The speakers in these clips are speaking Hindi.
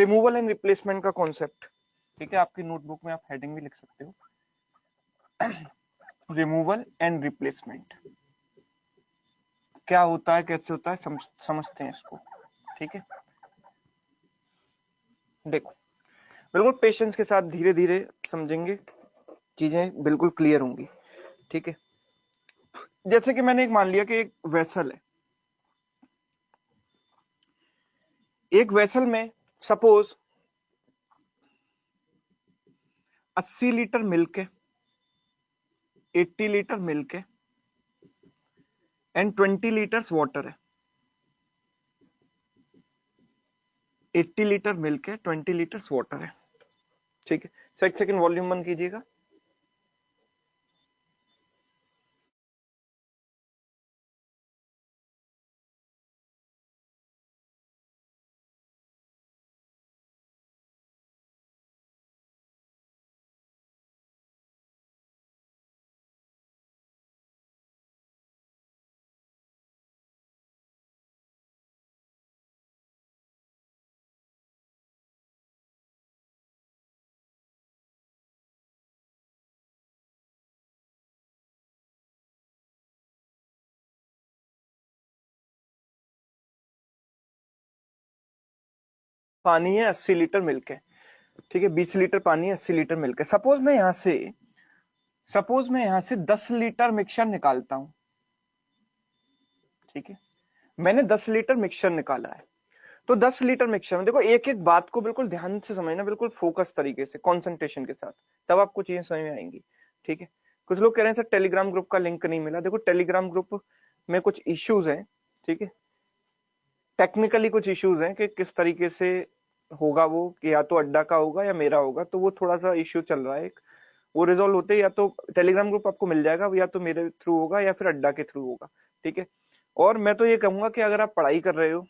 रिमूवल एंड रिप्लेसमेंट का कॉन्सेप्ट, ठीक है, आपकी नोटबुक में आप हेडिंग भी लिख सकते हो, रिमूवल एंड रिप्लेसमेंट क्या होता है, कैसे होता है, समझते हैं इसको, ठीक है। देखो, बिल्कुल पेशेंस के साथ धीरे धीरे समझेंगे, चीजें बिल्कुल क्लियर होंगी, ठीक है। जैसे कि मैंने एक मान लिया कि एक वेसल है, एक वेसल में सपोज 80 लीटर मिल्क है, 80 लीटर मिल्क है एंड 20 लीटर्स वाटर है। 80 लीटर मिल्क है, 20 लीटर्स वाटर है, ठीक है। एक सेकंड वॉल्यूम बंद कीजिएगा। पानी है, 80 लीटर मिल्क है, ठीक है, 20 लीटर पानी है, 80 लीटर मिल्क है। सपोज मैं यहां से 10 लीटर मिक्सचर निकालता हूं, ठीक है। मैंने 10 लीटर मिक्सचर निकाला है, तो 10 लीटर मिक्सचर में देखो, एक एक बात को बिल्कुल ध्यान से समझना, बिल्कुल फोकस तरीके से, कंसंट्रेशन के साथ, तब आपको चीजें समझ में आएंगी, ठीक है। कुछ लोग कह रहे हैं सर टेलीग्राम ग्रुप का लिंक नहीं मिला। देखो, टेलीग्राम ग्रुप में कुछ इश्यूज हैं, ठीक है, टेक्निकली कुछ इश्यूज हैं कि किस तरीके से होगा वो, कि या तो अड्डा का होगा या मेरा होगा, तो वो थोड़ा सा इश्यू चल रहा है एक, वो रिजोल्व होते या तो टेलीग्राम ग्रुप आपको मिल जाएगा, या तो मेरे थ्रू होगा या फिर अड्डा के थ्रू होगा, ठीक है। और मैं तो ये कहूंगा कि अगर आप पढ़ाई कर रहे हो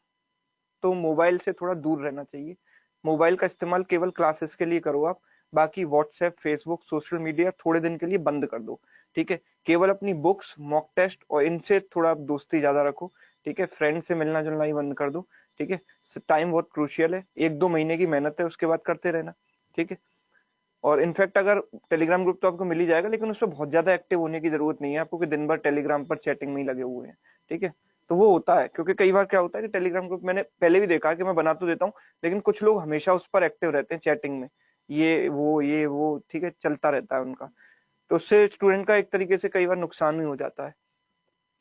तो मोबाइल से थोड़ा दूर रहना चाहिए। मोबाइल का इस्तेमाल केवल क्लासेस के लिए करो आप, बाकी व्हाट्सएप, फेसबुक, सोशल मीडिया थोड़े दिन के लिए बंद कर दो, ठीक है। केवल अपनी बुक्स, मॉक टेस्ट और इनसे थोड़ा दोस्ती ज्यादा रखो, ठीक है। फ्रेंड से मिलना जुलना ही बंद कर दो, ठीक है। टाइम बहुत क्रूशियल है, 1-2 महीने की मेहनत है, उसके बाद करते रहना, ठीक है। और इनफैक्ट अगर टेलीग्राम ग्रुप तो आपको मिल ही जाएगा, लेकिन उसमें बहुत ज्यादा एक्टिव होने की जरूरत नहीं है आपको कि दिन भर टेलीग्राम पर चैटिंग में ही लगे हुए हैं, ठीक है। तो वो होता है, क्योंकि कई बार क्या होता है कि टेलीग्राम ग्रुप मैंने पहले भी देखा कि मैं बना तो देता हूँ, लेकिन कुछ लोग हमेशा उस पर एक्टिव रहते हैं चैटिंग में, ये वो ठीक है, चलता रहता है उनका। तो उससे स्टूडेंट का एक तरीके से कई बार नुकसान भी हो जाता है,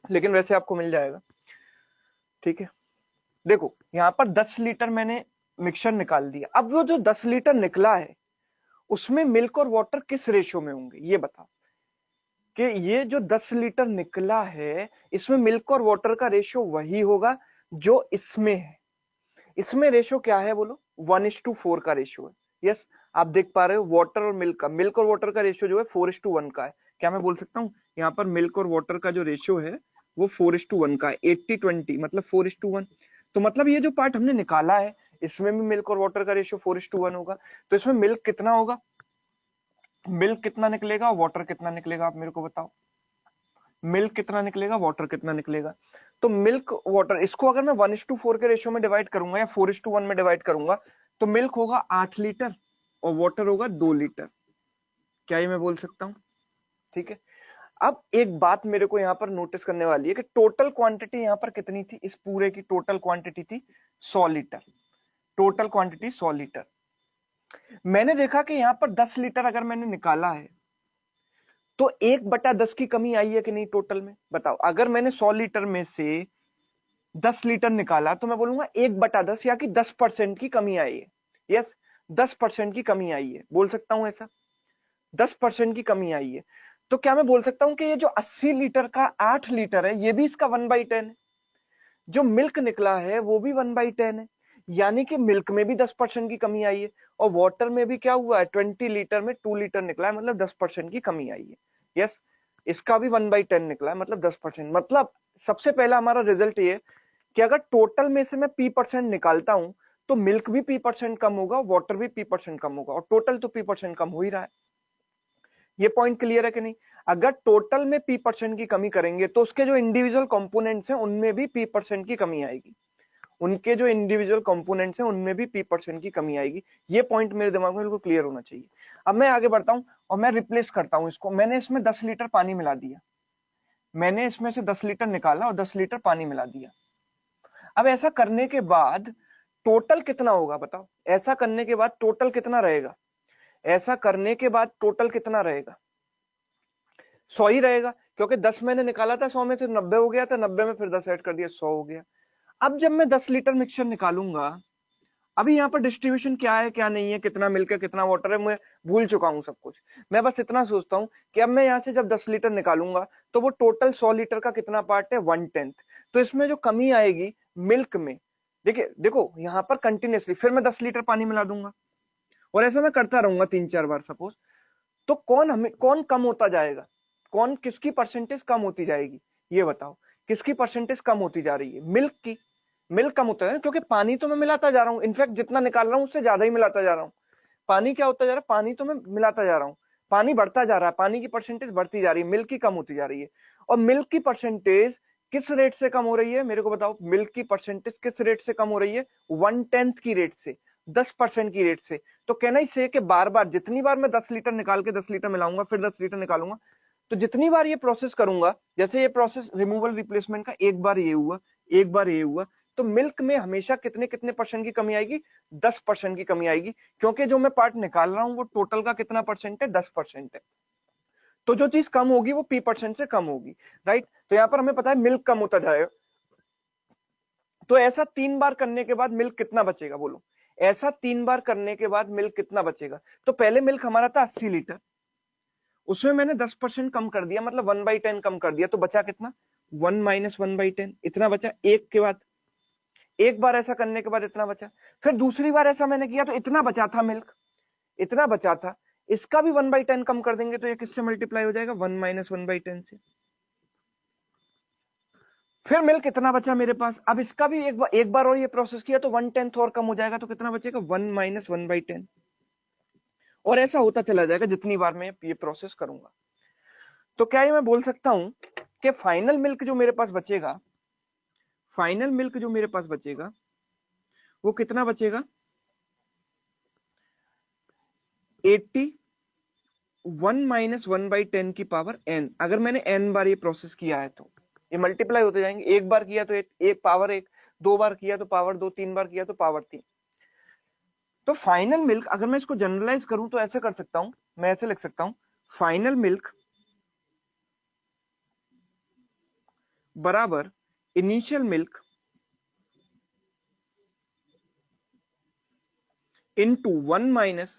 लेकिन वैसे आपको मिल जाएगा, ठीक है। देखो, यहाँ पर 10 लीटर मैंने मिक्सचर निकाल दिया। अब वो जो 10 लीटर निकला है उसमें मिल्क और वाटर किस रेशियो में होंगे, ये बताओ। कि ये जो 10 लीटर निकला है इसमें मिल्क और वाटर का रेशियो वही होगा जो इसमें है। इसमें रेशियो क्या है बोलो, 1:4 का रेशियो है। यस, आप देख पा रहे हो वाटर और मिल्क का, मिल्क और वाटर का रेशियो जो है 4:1 का है। क्या मैं बोल सकता हूँ यहाँ पर मिल्क और वाटर का जो रेशियो है वो 4:1 का है, 80-20 मतलब 4:1। तो मतलब ये जो पार्ट हमने निकाला है इसमें भी मिल्क और वाटर का रेशियो 4:1 होगा। तो इसमें मिल्क कितना होगा, मिल्क कितना निकलेगा, वाटर कितना निकलेगा, आप मेरे को बताओ। मिल्क कितना निकलेगा, वाटर कितना निकलेगा। तो मिल्क वाटर, इसको अगर मैं 1:4 के रेशियो में डिवाइड करूंगा या 4:1 में डिवाइड करूंगा, तो मिल्क होगा 8 लीटर और वाटर होगा 2 लीटर। क्या ये मैं बोल सकता हूं, ठीक है। अब एक बात मेरे को यहां पर नोटिस करने वाली है कि टोटल क्वांटिटी यहां पर कितनी थी, इस पूरे की टोटल क्वांटिटी थी 100 लीटर। Total quantity 100 litre. मैंने देखा कि यहां पर 10 लीटर अगर मैंने निकाला है तो 1/10 की कमी आई है कि नहीं टोटल में, बताओ। अगर मैंने 100 लीटर में से 10 लीटर निकाला तो मैं बोलूंगा 1/10 या कि 10% की कमी आई है। यस, 10% की कमी आई है, बोल सकता हूं ऐसा, 10% की कमी आई है। तो क्या मैं बोल सकता हूं कि ये जो 80 लीटर का 8 लीटर है ये भी इसका 1/10 है। जो मिल्क निकला है वो भी 1/10 है, यानी कि मिल्क में भी 10% की कमी आई है। और वाटर में भी क्या हुआ है, 20 लीटर में 2 लीटर निकला है, मतलब 10% की कमी आई है। यस, इसका भी 1/10 निकला है, मतलब 10%। मतलब सबसे पहला हमारा रिजल्ट ये कि अगर टोटल में से मैं P% निकालता हूं तो मिल्क भी P% कम होगा, वाटर भी P% कम होगा, और टोटल तो P% कम हो ही रहा है। ये पॉइंट क्लियर है कि नहीं। अगर टोटल में P% की कमी करेंगे तो उसके जो इंडिविजुअल कंपोनेंट्स हैं उनमें भी P% की कमी आएगी। उनके जो इंडिविजुअल कंपोनेंट्स हैं उनमें भी p% की कमी आएगी। ये पॉइंट मेरे दिमाग में बिल्कुल क्लियर होना चाहिए। अब मैं आगे बढ़ता हूं और मैं रिप्लेस करता हूं इसको। मैंने इसमें 10 लीटर पानी मिला दिया, मैंने इसमें से 10 लीटर निकाला और 10 लीटर पानी मिला दिया। अब ऐसा करने के बाद टोटल कितना होगा बताओ? ऐसा करने के बाद टोटल कितना रहेगा? ऐसा करने के बाद टोटल कितना रहेगा? 100 ही रहेगा, क्योंकि 10 मैंने निकाला था, 100 में से 90 हो गया था, 90 में फिर 10 ऐड कर दिया, 100 हो गया। अब जब मैं 10 लीटर मिक्सचर निकालूंगा, अभी यहाँ पर डिस्ट्रीब्यूशन क्या है क्या नहीं है, कितना मिल्क है कितना वाटर है, मैं भूल चुका हूँ सब कुछ। मैं बस इतना सोचता हूँ कि अब मैं यहाँ से जब 10 लीटर निकालूंगा तो वो टोटल 100 लीटर का कितना पार्ट है? 1/10। तो इसमें जो कमी आएगी मिल्क में, देखिए देखो यहाँ पर कंटिन्यूसली फिर मैं 10 लीटर पानी मिला दूंगा और ऐसा मैं करता रहूंगा 3-4 बार सपोज। तो कौन कम होता जाएगा? कौन किसकी परसेंटेज कम होती जाएगी? ये बताओ, किसकी परसेंटेज कम होती जा रही है? मिल्क की। मिल्क कम होता है क्योंकि पानी तो मैं मिलाता जा रहा हूँ, इनफैक्ट जितना निकाल रहा हूँ उससे ज्यादा ही मिलाता जा रहा हूँ। पानी क्या होता जा रहा है? पानी तो मैं मिलाता जा रहा हूँ, पानी बढ़ता जा रहा है, पानी की परसेंटेज बढ़ती जा रही है, मिल्क की कम होती जा रही है। और मिल्क की परसेंटेज किस रेट से कम हो रही है मेरे को बताओ? मिल्क की परसेंटेज किस रेट से कम हो रही है? 1/10 की रेट से, 10% की रेट से। तो कहना ही से कि बार बार जितनी बार मैं 10 लीटर निकाल के 10 लीटर मिलाऊंगा फिर 10 लीटर निकालूंगा, तो जितनी बार ये प्रोसेस करूंगा, जैसे ये प्रोसेस रिमूवल रिप्लेसमेंट का एक बार ये हुआ, एक बार ये हुआ, तो मिल्क में हमेशा कितने कितने परसेंट की कमी आएगी? 10% की कमी आएगी, क्योंकि जो मैं पार्ट निकाल रहा हूं वो टोटल का कितना परसेंट है? 10% है। तो जो चीज कम होगी वो p% से कम होगी, राइट? तो यहां पर हमें पता है मिल्क कम होता जाएगा। तो ऐसा 3 बार करने के बाद मिल्क कितना बचेगा बोलो? ऐसा 3 बार करने के बाद मिल्क कितना बचेगा? तो पहले मिल्क हमारा था 80 लीटर, उसमें मैंने 10% कम कर दिया, मतलब 1/10 कम कर दिया, तो बचा कितना? 1 - 1/10, इतना बचा। एक के बाद एक बार ऐसा करने के बाद इतना बचा, फिर दूसरी बार ऐसा मैंने किया तो इतना बचा था मिल्क, इतना बचा था, इसका भी 1/10 कम कर देंगे तो ये किससे मल्टीप्लाई हो जाएगा? 1 - 1/10 से। फिर मिल्क कितना बचा मेरे पास? अब इसका भी एक बार और ये प्रोसेस किया तो 1/10 और कम हो जाएगा, तो कितना बचेगा? 1 - 1/10। और ऐसा होता चला जाएगा जितनी बार मैं ये प्रोसेस करूंगा। तो क्या ये मैं बोल सकता हूं कि फाइनल मिल्क जो मेरे पास बचेगा, फाइनल मिल्क जो मेरे पास बचेगा वो कितना बचेगा? 80 1 - 1/10 की पावर n। अगर मैंने n बार ये प्रोसेस किया है तो ये मल्टीप्लाई होते जाएंगे। एक बार किया तो एक पावर 1, 2 बार किया तो पावर 2, 3 बार किया तो पावर 3। तो फाइनल मिल्क अगर मैं इसको जनरलाइज करूं तो ऐसे कर सकता हूं, मैं ऐसे लिख सकता हूं, फाइनल मिल्क बराबर इनिशियल मिल्क इनटू 1 माइनस,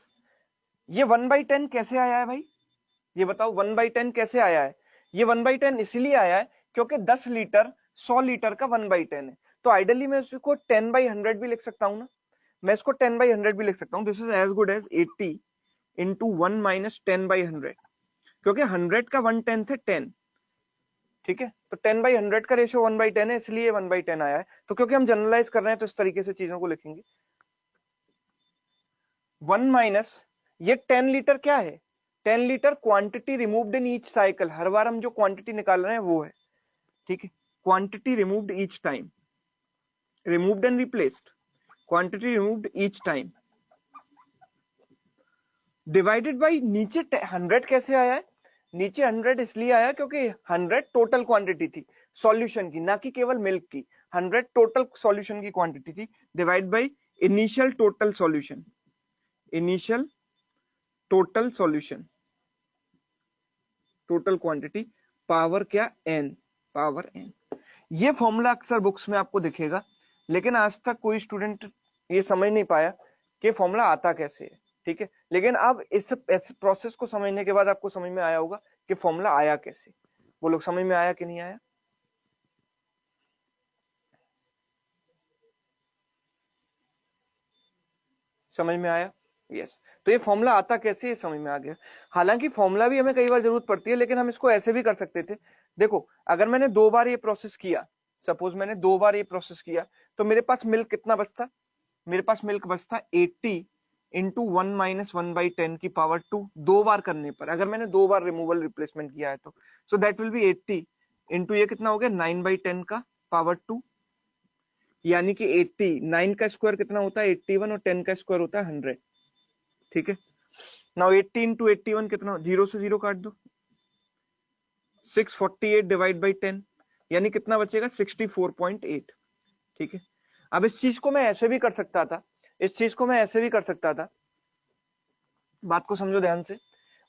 ये 1/10 कैसे आया है भाई? ये बताओ 1/10 कैसे आया है? ये 1/10 इसलिए आया है क्योंकि 10 लीटर 100 लीटर का 1/10 है। तो आइडियली मैं इसको 10/100 भी लिख सकता हूं ना, मैं इसको 10/100 भी लिख सकता हूं। This is as good as 80 into 1 - 10/100, क्योंकि 100 का 1/10 है 10, ठीक है? तो 10/100 का रेशियो 1/10 है, इसलिए 1/10 आया है। तो क्योंकि हम जनरलाइज कर रहे हैं तो इस तरीके से चीजों को लिखेंगे। 1 माइनस, ये 10 लीटर क्या है? 10 litre quantity removed in each cycle, हर बार हम जो क्वांटिटी निकाल रहे हैं वो है, ठीक है? Quantity removed each time, removed and replaced, quantity removed each time divided by नीचे 100 कैसे आया है? नीचे 100 इसलिए आया क्योंकि 100 टोटल क्वांटिटी थी सॉल्यूशन की, ना कि केवल मिल्क की। 100 टोटल सॉल्यूशन की क्वांटिटी थी, divide by initial total solution, initial total solution, total quantity, power क्या? n, power n। ये फॉर्मूला अक्सर बुक्स में आपको दिखेगा, लेकिन आज तक कोई स्टूडेंट ये समझ नहीं पाया कि फॉर्मूला आता कैसे है, ठीक है? लेकिन अब इस प्रोसेस को समझने के बाद आपको समझ में आया होगा कि फॉर्मूला आया कैसे। वो लोग समझ में आया कि नहीं आया? समझ में आया? यस। तो ये फॉर्मूला आता कैसे, ये समझ में आ गया। हालांकि फॉर्मूला भी हमें कई बार जरूरत पड़ती है, लेकिन हम इसको ऐसे भी कर सकते थे। देखो, अगर मैंने 2 बार ये प्रोसेस किया, सपोज मैंने 2 बार ये प्रोसेस किया, तो मेरे पास मिल्क कितना बचता? मेरे पास मिल्क बचता 80 इंटू 1 - 1/10 की पावर 2, 2 बार करने पर, अगर मैंने 2 बार रिमूवल रिप्लेसमेंट किया है तो। So that will B 80 into ये कितना हो गया? 9/10 का पावर 2, यानी कि 80, 9 का स्क्वायर कितना होता है 81 और 10 का स्क्वायर होता है 100। ठीक है, नाउ 80 इंटू 81 कितना, 0 से 0 काट दो, 648 डिवाइड बाई 10, यानी कितना बचेगा 64.8। ठीक है, अब इस चीज को मैं ऐसे भी कर सकता था, इस चीज को मैं ऐसे भी कर सकता था, बात को समझो ध्यान से।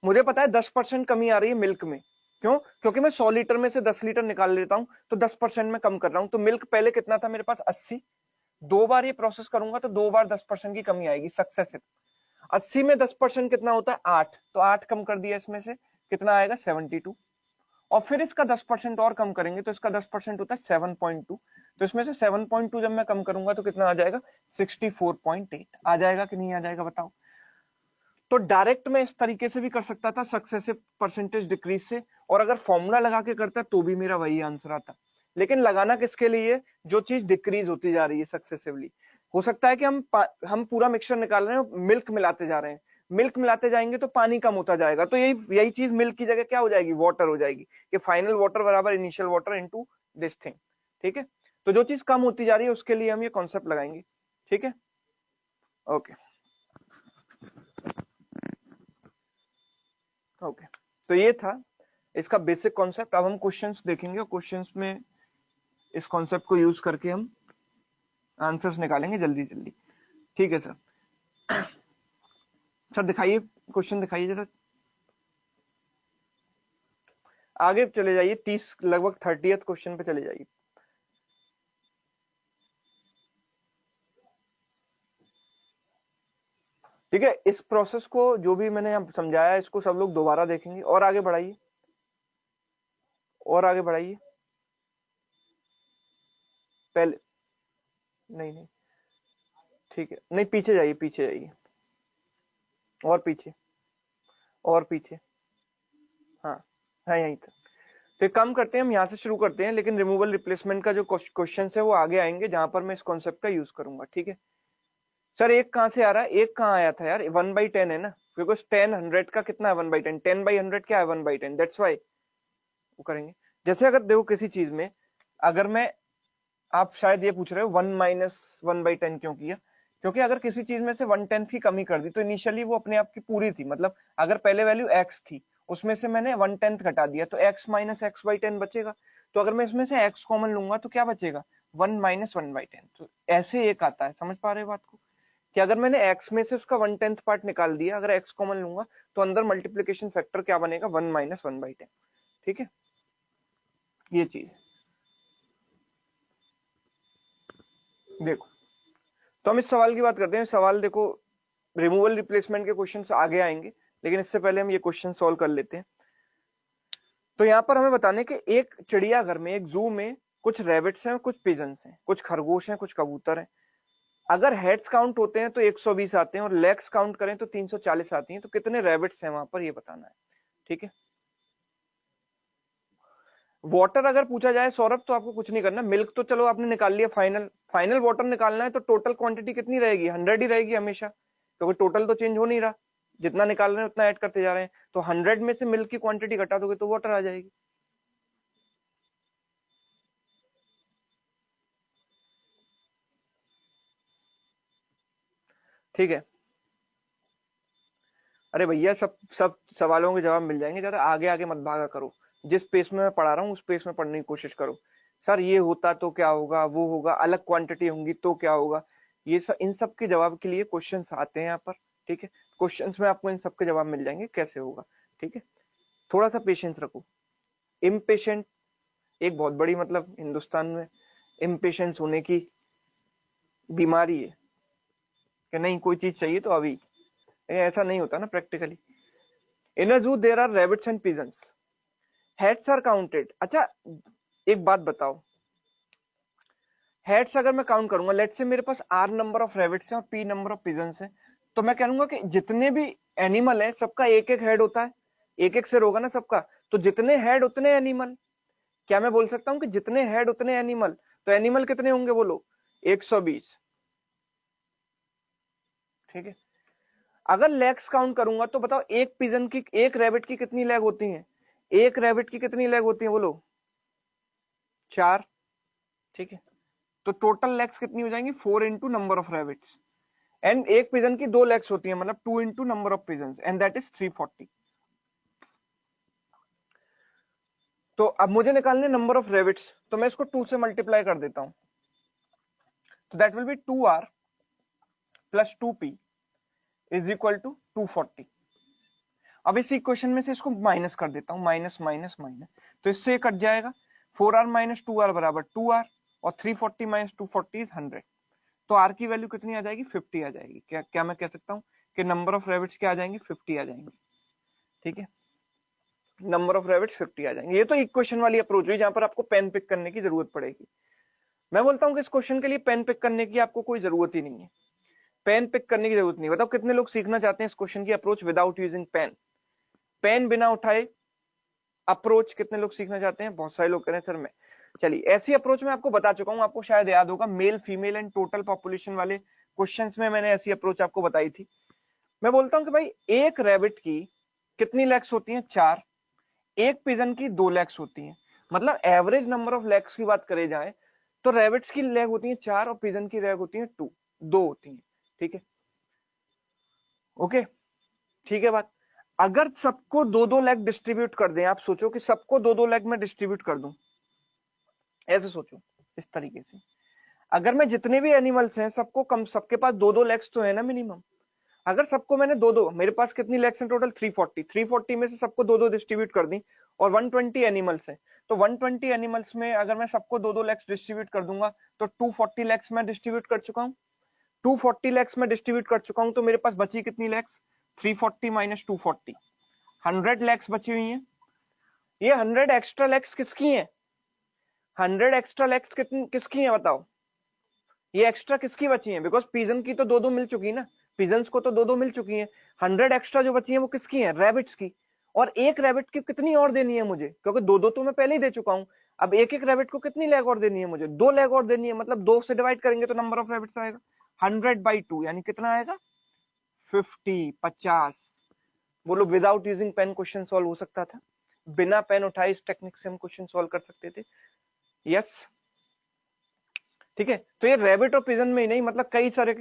मुझे पता है 10% कमी आ रही है मिल्क में, क्यों? क्योंकि मैं 100 लीटर में से 10 लीटर निकाल लेता हूं, तो 10% में कम कर रहा हूं। तो मिल्क पहले कितना था मेरे पास 80, 2 बार ये प्रोसेस करूंगा तो 2 बार 10% की कमी आएगी सक्सेसिव। 80 में 10% कितना होता है 8, तो 8 कम कर दिया, इसमें से कितना आएगा 72, और फिर इसका 10% और कम करेंगे तो इसका 10% होता है 7.2, तो इसमें से 7.2 जब मैं कम करूंगा तो कितना आ जाएगा 64.8 आ जाएगा कि नहीं आ जाएगा बताओ। तो डायरेक्ट मैं इस तरीके से भी कर सकता था सक्सेसिव परसेंटेज डिक्रीज से, और अगर फॉर्मूला लगा के करता तो भी मेरा वही आंसर आता। लेकिन लगाना किसके लिए, जो चीज डिक्रीज होती जा रही है सक्सेसिवली। हो सकता है कि हम पूरा मिक्सचर निकाल रहे हैं, मिल्क मिलाते जा रहे हैं, मिल्क मिलाते जाएंगे तो पानी कम होता जाएगा, तो यही यही चीज मिल्क की जगह क्या हो जाएगी, वाटर हो जाएगी, कि फाइनल वाटर बराबर initial water into this thing. ठीक है, तो जो चीज कम होती जा रही है उसके लिए हम ये कॉन्सेप्ट लगाएंगे। ठीक है, ओके ओके, तो ये था इसका बेसिक कॉन्सेप्ट। अब हम क्वेश्चंस देखेंगे और क्वेश्चंस में इस कॉन्सेप्ट को यूज करके हम आंसर्स निकालेंगे जल्दी जल्दी। ठीक है सर। सर दिखाइए, क्वेश्चन दिखाइए जरा, आगे चले जाइए, 30 लगभग 30th क्वेश्चन पे चले जाइए। ठीक है, इस प्रोसेस को जो भी मैंने यहाँ समझाया इसको सब लोग दोबारा देखेंगे, और आगे बढ़ाइए, और आगे बढ़ाइए। पहले नहीं नहीं, ठीक है, नहीं पीछे जाइए, पीछे जाइए, और पीछे, और पीछे, हाँ हाँ यहीं तक। तो एक काम करते हैं, हम यहाँ से शुरू करते हैं, लेकिन रिमूवल रिप्लेसमेंट का जो क्वेश्चन है वो आगे आएंगे जहां पर मैं इस कॉन्सेप्ट का यूज करूंगा। ठीक है सर, एक कहां से आ रहा है, एक कहां आया था यार, 1/10 है ना, बिकॉज 10 100 का कितना है 1/10, 10/100 क्या है 1/10, दैट्स वाई वो करेंगे। जैसे अगर देखो किसी चीज में, अगर मैं, आप शायद ये पूछ रहे हो 1 - 1/10 क्यों किया, क्योंकि अगर किसी चीज में से 1/10 की कमी कर दी तो इनिशियली वो अपने आप की पूरी थी, मतलब अगर पहले वैल्यू x थी उसमें से मैंने 1/10 घटा दिया तो x - x/10 बचेगा। तो अगर मैं इसमें से x कॉमन लूंगा तो क्या बचेगा 1 - 1/10। तो ऐसे एक आता है, समझ पा रहे हो बात को, कि अगर मैंने x में से उसका 1/10 पार्ट निकाल दिया, अगर x कॉमन लूंगा तो अंदर मल्टीप्लीकेशन फैक्टर क्या बनेगा 1 - 1/10। ठीक है, ये चीज देखो। तो हम इस सवाल की बात करते हैं, सवाल देखो, रिमूवल रिप्लेसमेंट के क्वेश्चन आगे आएंगे, लेकिन इससे पहले हम ये क्वेश्चन सॉल्व कर लेते हैं। तो यहाँ पर हमें बताने कि एक चिड़ियाघर में, एक जू में कुछ रैबिट्स हैं, कुछ पिजन्स हैं, कुछ खरगोश हैं, कुछ कबूतर हैं। अगर हेड्स काउंट होते हैं तो 120 आते हैं, और लेग्स काउंट करें तो 340 आती हैं, तो कितने रैबिट्स हैं वहां पर ये बताना है। ठीक है, वाटर अगर पूछा जाए सौरभ तो आपको कुछ नहीं करना, मिल्क तो चलो आपने निकाल लिया, फाइनल फाइनल वाटर निकालना है तो टोटल क्वांटिटी कितनी रहेगी 100 ही रहेगी हमेशा, क्योंकि टोटल तो चेंज हो नहीं रहा, जितना निकाल रहे हैं उतना ऐड करते जा रहे हैं, तो 100 में से मिल्क की क्वांटिटी घटा दोगे तो वाटर आ जाएगी। ठीक है, अरे भैया सब सब सवालों के जवाब मिल जाएंगे, ज्यादा आगे आगे मत भागा करो, जिस पेस में मैं पढ़ा रहा हूँ उस पेस में पढ़ने की कोशिश करो। सर ये होता तो क्या होगा, वो होगा, अलग क्वांटिटी होंगी तो क्या होगा, ये सब, इन सब के जवाब के लिए क्वेश्चंस आते हैं यहाँ पर। ठीक है, क्वेश्चंस में आपको इन सब के जवाब मिल जाएंगे कैसे होगा। ठीक है, थोड़ा सा पेशेंस रखो। इम्पेशेंट एक बहुत बड़ी, मतलब हिंदुस्तान में इम्पेशेंस होने की बीमारी है, कि नहीं कोई चीज चाहिए तो अभी, ऐसा नहीं होता ना practically. In a zoo there are rabbits and pigeons, heads are counted. अच्छा एक बात बताओ, हेड्स अगर मैं काउंट करूंगा, लेट्स से मेरे पास आर नंबर ऑफ रैबिट्स हैं और पी नंबर ऑफ पिजन्स हैं, तो मैं कहूंगा कि जितने भी एनिमल है सबका एक एक हेड होता है, एक एक सिर होगा ना सबका, तो जितने हेड उतने एनिमल। क्या मैं बोल सकता हूं कि जितने हेड उतने एनिमल, तो एनिमल कितने होंगे बोलो 120। ठीक है, अगर लेग्स काउंट करूंगा तो बताओ एक पिजन की, एक रैबिट की कितनी लेग होती हैं, एक रैबिट की कितनी लेग होती है बोलो 4। ठीक है, तो टोटल लेग्स कितनी हो जाएंगी 4 into number of rabbits, and एक पिजन की 2 लेग्स होती है, मतलब 2 into number of pigeon, and that is 340। तो अब मुझे निकालने नंबर ऑफ रैबिट्स, तो मैं इसको 2 से मल्टीप्लाई कर देता हूं, तो that will be 2r plus 2p is equal to 240। अब इस इक्वेशन में से इसको माइनस कर देता हूं, माइनस माइनस माइनस, तो इससे कट जाएगा, 4r माइनस 2r बराबर 2r, और 340 माइनस 240 इज 100। तो r की वैल्यू कितनी आ जाएगी 50 आ जाएगी। क्या क्या मैं कह सकता हूं कि नंबर ऑफ रैबिट्स क्या आ जाएंगे 50 आ जाएंगे। ठीक है, नंबर ऑफ रैबिट्स 50 आ जाएंगे। ये तो इक्वेशन वाली अप्रोच हुई जहां पर आपको पेन पिक करने की जरूरत पड़ेगी। मैं बोलता हूं कि इस क्वेश्चन के लिए पेन पिक करने की आपको कोई जरूरत ही नहीं है, पेन पिक करने की जरूरत नहीं। बताओ कितने लोग सीखना चाहते हैं इस क्वेश्चन की approach without using pen, pen बिना उठाए अप्रोच कितने लोग सीखना चाहते हैं? बहुत सारे लोग कह रहे हैं सर मैं। चलिए, ऐसी अप्रोच मैं आपको बता चुका हूं, आपको शायद याद होगा male female and total population वाले क्वेश्चंस में मैंने ऐसी अप्रोच आपको बताई थी। मैं बोलता हूं कि भाई एक रैबिट की कितनी लेग्स होती हैं 4, एक पिजन की 2 लेग्स होती हैं, मतलब एवरेज नंबर ऑफ लेग्स की बात करे जाए तो रैबिट्स की लेग होती है 4 और पिजन की लेग होती है 2 होती है। ठीक है, ओके, ठीक है बात। अगर सबको 2-2 लेग डिस्ट्रीब्यूट कर दें, आप सोचो कि सबको 2-2 लेग में डिस्ट्रीब्यूट कर दूं, ऐसे सोचो इस तरीके से, अगर मैं जितने भी एनिमल्स हैं सबको कम, सबके पास 2-2 लेग्स तो है ना मिनिमम, अगर सबको मैंने 2-2, मेरे पास कितनी लेग्स हैं टोटल 340, 340 में से सबको 2-2 डिस्ट्रीब्यूट कर दी, और 120 एनिमल्स हैं, तो 120 एनिमल्स में अगर मैं सबको 2-2 लेग्स डिस्ट्रीब्यूट कर दूंगा तो 240 लेग्स मैं डिस्ट्रीब्यूट कर चुका हूं, 240 लेग्स में डिस्ट्रीब्यूट कर चुका हूं, तो मेरे पास बची कितनी लेग्स 340 माइनस 240, 100 लेग्स बची हुई हैं। ये 100 एक्स्ट्रा लेग्स किसकी हैं? 100 एक्स्ट्रा लेग्स कितनी किसकी हैं बताओ? ये एक्स्ट्रा किसकी बची हैं? बिकॉज पिजन की तो 2-2 मिल चुकी ना, पिजन्स को तो 2-2 मिल चुकी हैं, 100 एक्स्ट्रा जो बची हैं वो किसकी हैं? रैबिट्स की। और एक रैबिट की कितनी और देनी है मुझे, क्योंकि 2-2 तो मैं पहले ही दे चुका हूं, अब एक एक रैबिट को कितनी लेग और देनी है मुझे? 2 लेग और देनी है, मतलब 2 से डिवाइड करेंगे तो नंबर ऑफ रैबिट्स आएगा 100/2, यानी कितना आएगा 50। बोलो without using pen question solve हो सकता था, बिना पेन उठाए इस टेक्निक से हम क्वेश्चन सॉल्व कर सकते थे। यस, ठीक है, तो ये रैबिट और पिजन में ही नहीं, मतलब कई तरह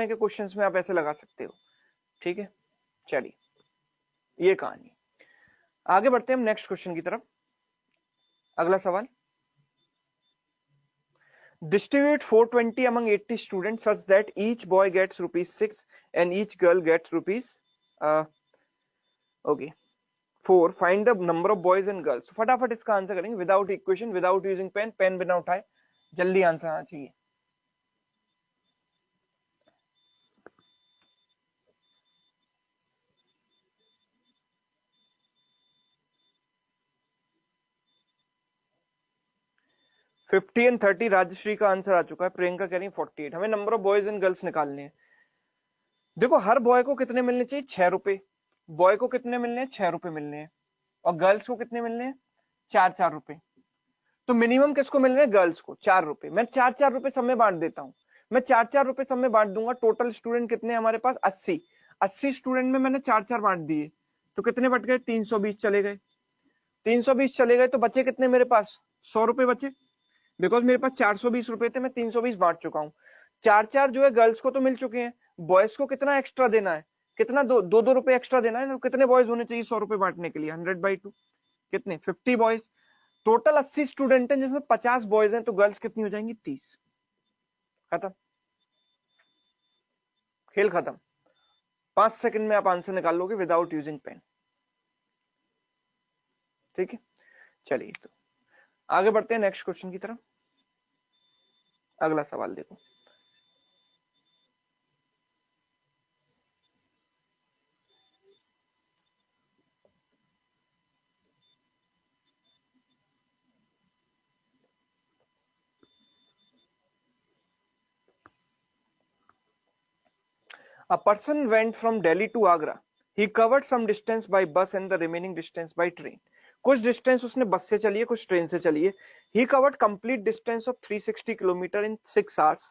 के क्वेश्चंस में आप ऐसे लगा सकते हो। ठीक है, चलिए ये कहानी, आगे बढ़ते हैं हम नेक्स्ट क्वेश्चन की तरफ। अगला सवाल, distribute 420 among 80 students such that each boy gets ₹6 and each girl gets okay 4, find the number of boys and girls। फटाफट इसका आंसर करेंगे without equation, without using pen, pen बिना उठाए, जल्दी आंसर आना चाहिए। फिफ्टी एंड 30 राजश्री का आंसर आ चुका है, प्रियंका कह रही है 48। हमें number of boys and girls निकालने हैं। देखो हर बॉय को कितने मिलने चाहिए 6 रुपए, बॉय को कितने मिलने हैं 6 रुपए मिलने हैं, और गर्ल्स को कितने मिलने हैं 4-4 रुपए। तो मिनिमम किसको मिल रहे हैं? गर्ल्स को 4 रुपए। मैं 4-4 रुपए सब में बांट देता हूं, मैं 4-4 रुपए सब में बांट दूंगा। टोटल स्टूडेंट कितने हमारे पास 80 स्टूडेंट में मैंने 4-4 बांट दिए, तो कितने बट गए 320 चले गए, 320 चले गए, तो बचे कितने मेरे पास 100 रुपए बचे, बिकॉज मेरे पास 420 रुपए थे, मैं 320 बांट चुका हूँ। 4-4 जो है गर्ल्स को तो मिल चुके हैं, बॉयज को कितना एक्स्ट्रा देना है, कितना 2 रुपए एक्स्ट्रा देना है, तो कितने बॉयज होने चाहिए 100 रुपए बांटने के लिए? 100/2 कितने 50 बॉयज। टोटल 80 स्टूडेंट हैं जिसमें 50 बॉयज हैं, तो गर्ल्स कितनी हो जाएंगी 30। खत्म, खेल खत्म। 5 सेकंड में आप आंसर निकाल लोगे विदाउट यूजिंग पेन। ठीक है, चलिए तो आगे बढ़ते हैं नेक्स्ट क्वेश्चन की तरफ। अगला सवाल देखो, a person went from Delhi to Agra. He covered some distance by bus and the remaining distance by train. कुछ डिस्टेंस उसने बस से चली है, कुछ ट्रेन से चली है। He covered complete distance of 360 km in 6 hours.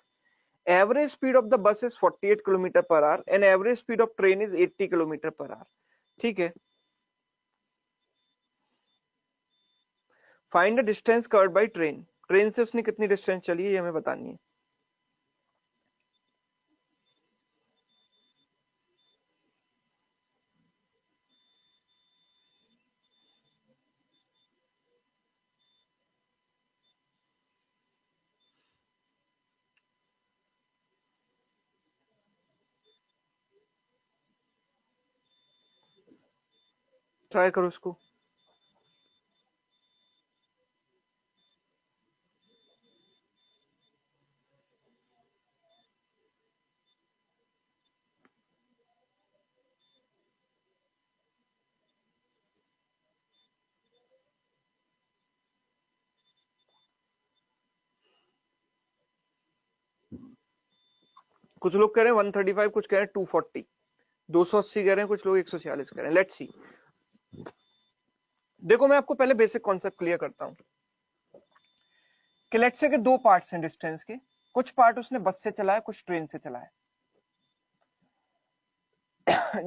Average speed of the bus is 48 km per hour and average speed of train is 80 km per hour. ठीक है, find the distance covered by train. Train से उसने कितनी डिस्टेंस चली है ये हमें बतानी है। ट्राई करो इसको। कुछ लोग कह रहे हैं 135, कुछ कह रहे हैं 240, 280 कह रहे हैं, कुछ लोग 146 कह रहे हैं। Let's see. देखो मैं आपको पहले बेसिक कॉन्सेप्ट क्लियर करता हूं कि लेट्स से के दो पार्ट्स हैं डिस्टेंस के। कुछ पार्ट उसने बस से चलाया, कुछ ट्रेन से चलाया।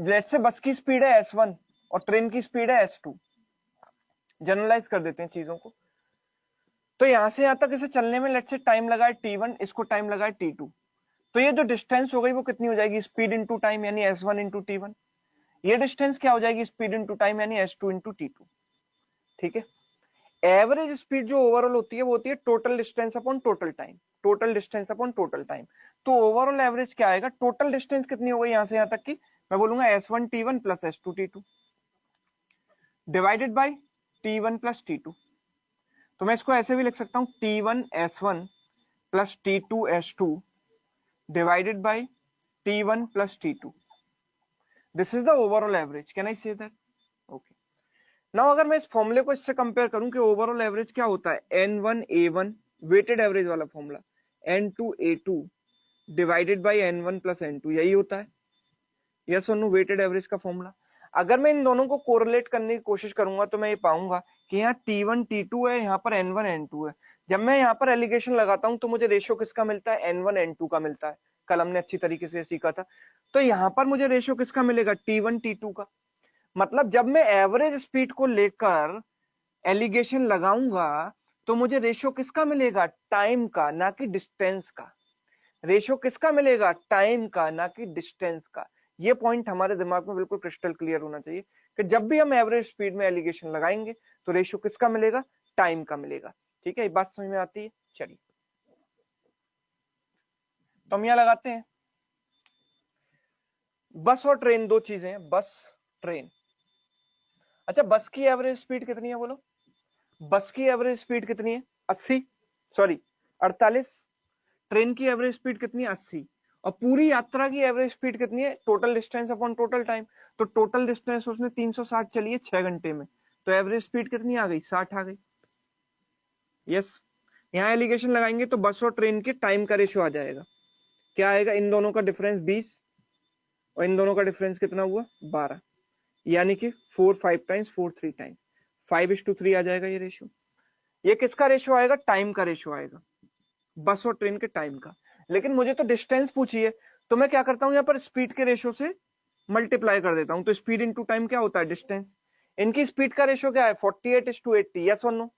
लेट्स से बस की स्पीड है S1 और ट्रेन की स्पीड है S2। जनरलाइज कर देते हैं चीजों को। तो यहां से यहां तक इसे चलने में लेट्स से टाइम लगा है T1, इसको टाइम लगा है T2। तो ये जो डिस्टेंस हो गई वो कितनी हो जाएगी? स्पीड इंटू टाइम, यानी S1 इंटू T1। ये डिस्टेंस क्या हो जाएगी? स्पीड इंटू टाइम, यानी S2 इंटू T2। ठीक है। एवरेज स्पीड जो ओवरऑल होती है वो होती है total distance upon total time. Total distance upon total time. तो ओवरऑल एवरेज क्या आएगा? टोटल डिस्टेंस कितनी हो गई यहां से यहां तक की? मैं बोलूंगा S1 T1 plus S2 T2 divided by T1 plus T2। तो मैं इसको ऐसे भी लिख सकता हूं T1 S1 plus T2 S2 divided by T1 plus T2। This is the overall average. Can I say that? Okay. Now अगर मैं इस फॉर्मूले को इससे कंपेयर करूं कि ओवरऑल एवरेज क्या होता है, N1 A1 वेटेड एवरेज वाला formula, N2 A2 divided by N1 plus N2, यही होता है। यस और नो, वेटेड एवरेज का फॉर्मूला। अगर मैं इन दोनों को कोरिलेट करने की कोशिश करूंगा तो मैं ये पाऊंगा कि यहाँ T1 T2 है, यहाँ पर N1 N2 है। जब मैं यहाँ पर एलिगेशन लगाता हूं तो मुझे रेशियो किसका मिलता है? N1 N2 का मिलता है। कल हमने अच्छी तरीके से सीखा था। तो यहाँ पर मुझे रेशियो किसका मिलेगा? T1 T2 का। मतलब जब मैं एवरेज स्पीड को लेकर एलिगेशन लगाऊंगा तो मुझे रेशियो किसका मिलेगा? टाइम का, ना कि डिस्टेंस का। रेशियो किसका मिलेगा? टाइम का, ना कि डिस्टेंस का। ये पॉइंट हमारे दिमाग में बिल्कुल क्रिस्टल क्लियर होना चाहिए कि जब भी हम एवरेज स्पीड में एलिगेशन लगाएंगे तो रेशियो किसका मिलेगा? टाइम का मिलेगा। ठीक है, ये बात समझ में आती है? चलिए तो हम यहां लगाते हैं बस और ट्रेन, दो चीजें हैं, बस ट्रेन। अच्छा, बस की एवरेज स्पीड कितनी है बोलो? बस की एवरेज स्पीड कितनी है? 80, सॉरी 48। ट्रेन की एवरेज स्पीड कितनी है? 80। और पूरी यात्रा की एवरेज स्पीड कितनी है? Total distance upon total time. तो टोटल डिस्टेंस उसने 360 चली है 6 घंटे में। तो एवरेज स्पीड कितनी आ गई? 60 आ गई। यस। यहां एलिगेशन लगाएंगे तो बस और ट्रेन के टाइम का रेशियो आ जाएगा। क्या आएगा? इन दोनों का डिफरेंस 20 और इन दोनों का डिफरेंस कितना हुआ? 12। यानी कि 4 5 टाइम्स 4 3 टाइम्स 5:3 आ जाएगा ये रेशियो। ये किसका रेशियो आएगा? टाइम का रेशियो आएगा, बस और ट्रेन के टाइम का। लेकिन मुझे तो डिस्टेंस पूछी है, तो मैं क्या करता हूं यहाँ पर स्पीड के रेशियो से मल्टीप्लाई कर देता हूं। तो स्पीड इंटू टाइम क्या होता है? डिस्टेंस। इनकी स्पीड का रेशियो क्या है? 48:80। यस और नो?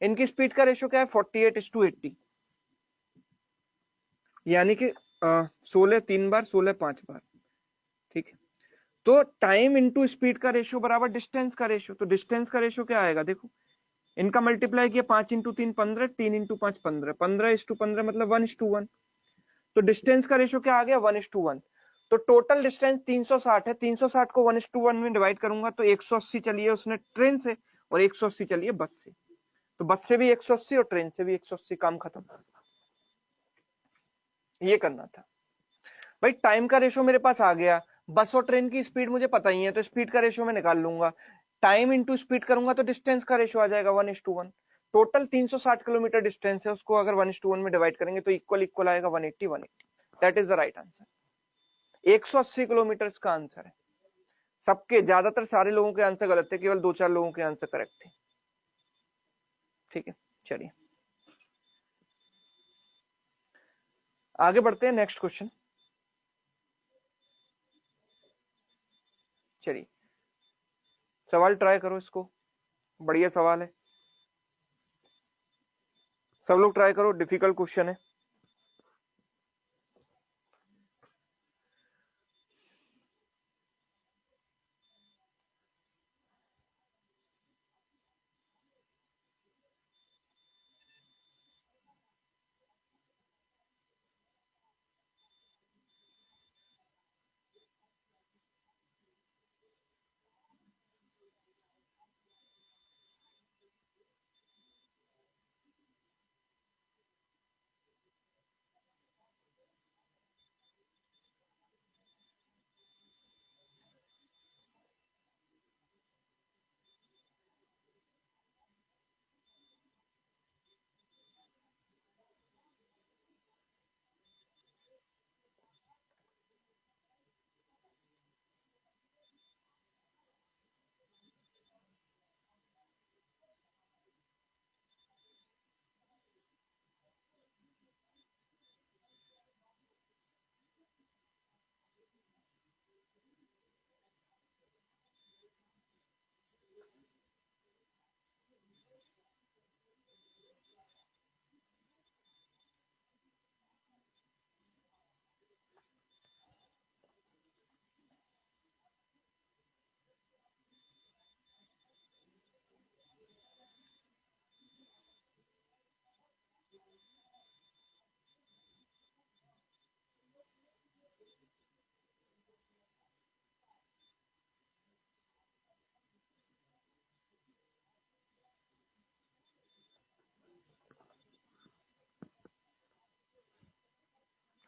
इनकी स्पीड का रेशियो क्या है? 48:80। यानी कि 16 3 बार, 16 5 बार। ठीक है। तो टाइम इंटू स्पीड का रेशियो बराबर डिस्टेंस का रेशियो। तो डिस्टेंस का रेशियो क्या आएगा? देखो, इनका मल्टीप्लाई किया, 5 × 3 15, 3 × 5 15, 15:15 मतलब 1:1। तो डिस्टेंस का रेशियो क्या आ गया? 1:1। तो टोटल डिस्टेंस 360 है। 360 को 1:1 में डिवाइड करूंगा तो 180 चली है उसने ट्रेन से और 180 चली है बस से। तो बस से भी 180 और ट्रेन से भी 180, काम खत्म। ये करना था भाई। टाइम का रेशियो मेरे पास आ गया, बस और ट्रेन की स्पीड मुझे पता ही है, तो स्पीड का रेशियो मैं निकाल लूंगा। टाइम इंटू स्पीड करूंगा तो डिस्टेंस का रेशियो आ जाएगा 1:1। टोटल 360 किलोमीटर डिस्टेंस है, उसको अगर 1:1 में डिवाइड करेंगे तो इक्वल इक्वल आएगा 180 180। That is the right answer. 180 kilometre का आंसर है। सबके, ज्यादातर सारे लोगों के आंसर गलत थे, केवल 2 4 लोगों के आंसर करेक्ट थे। ठीक है, चलिए आगे बढ़ते हैं। Next question. चलिए सवाल ट्राई करो इसको, बढ़िया सवाल है। सब लोग ट्राई करो, डिफिकल्ट क्वेश्चन है।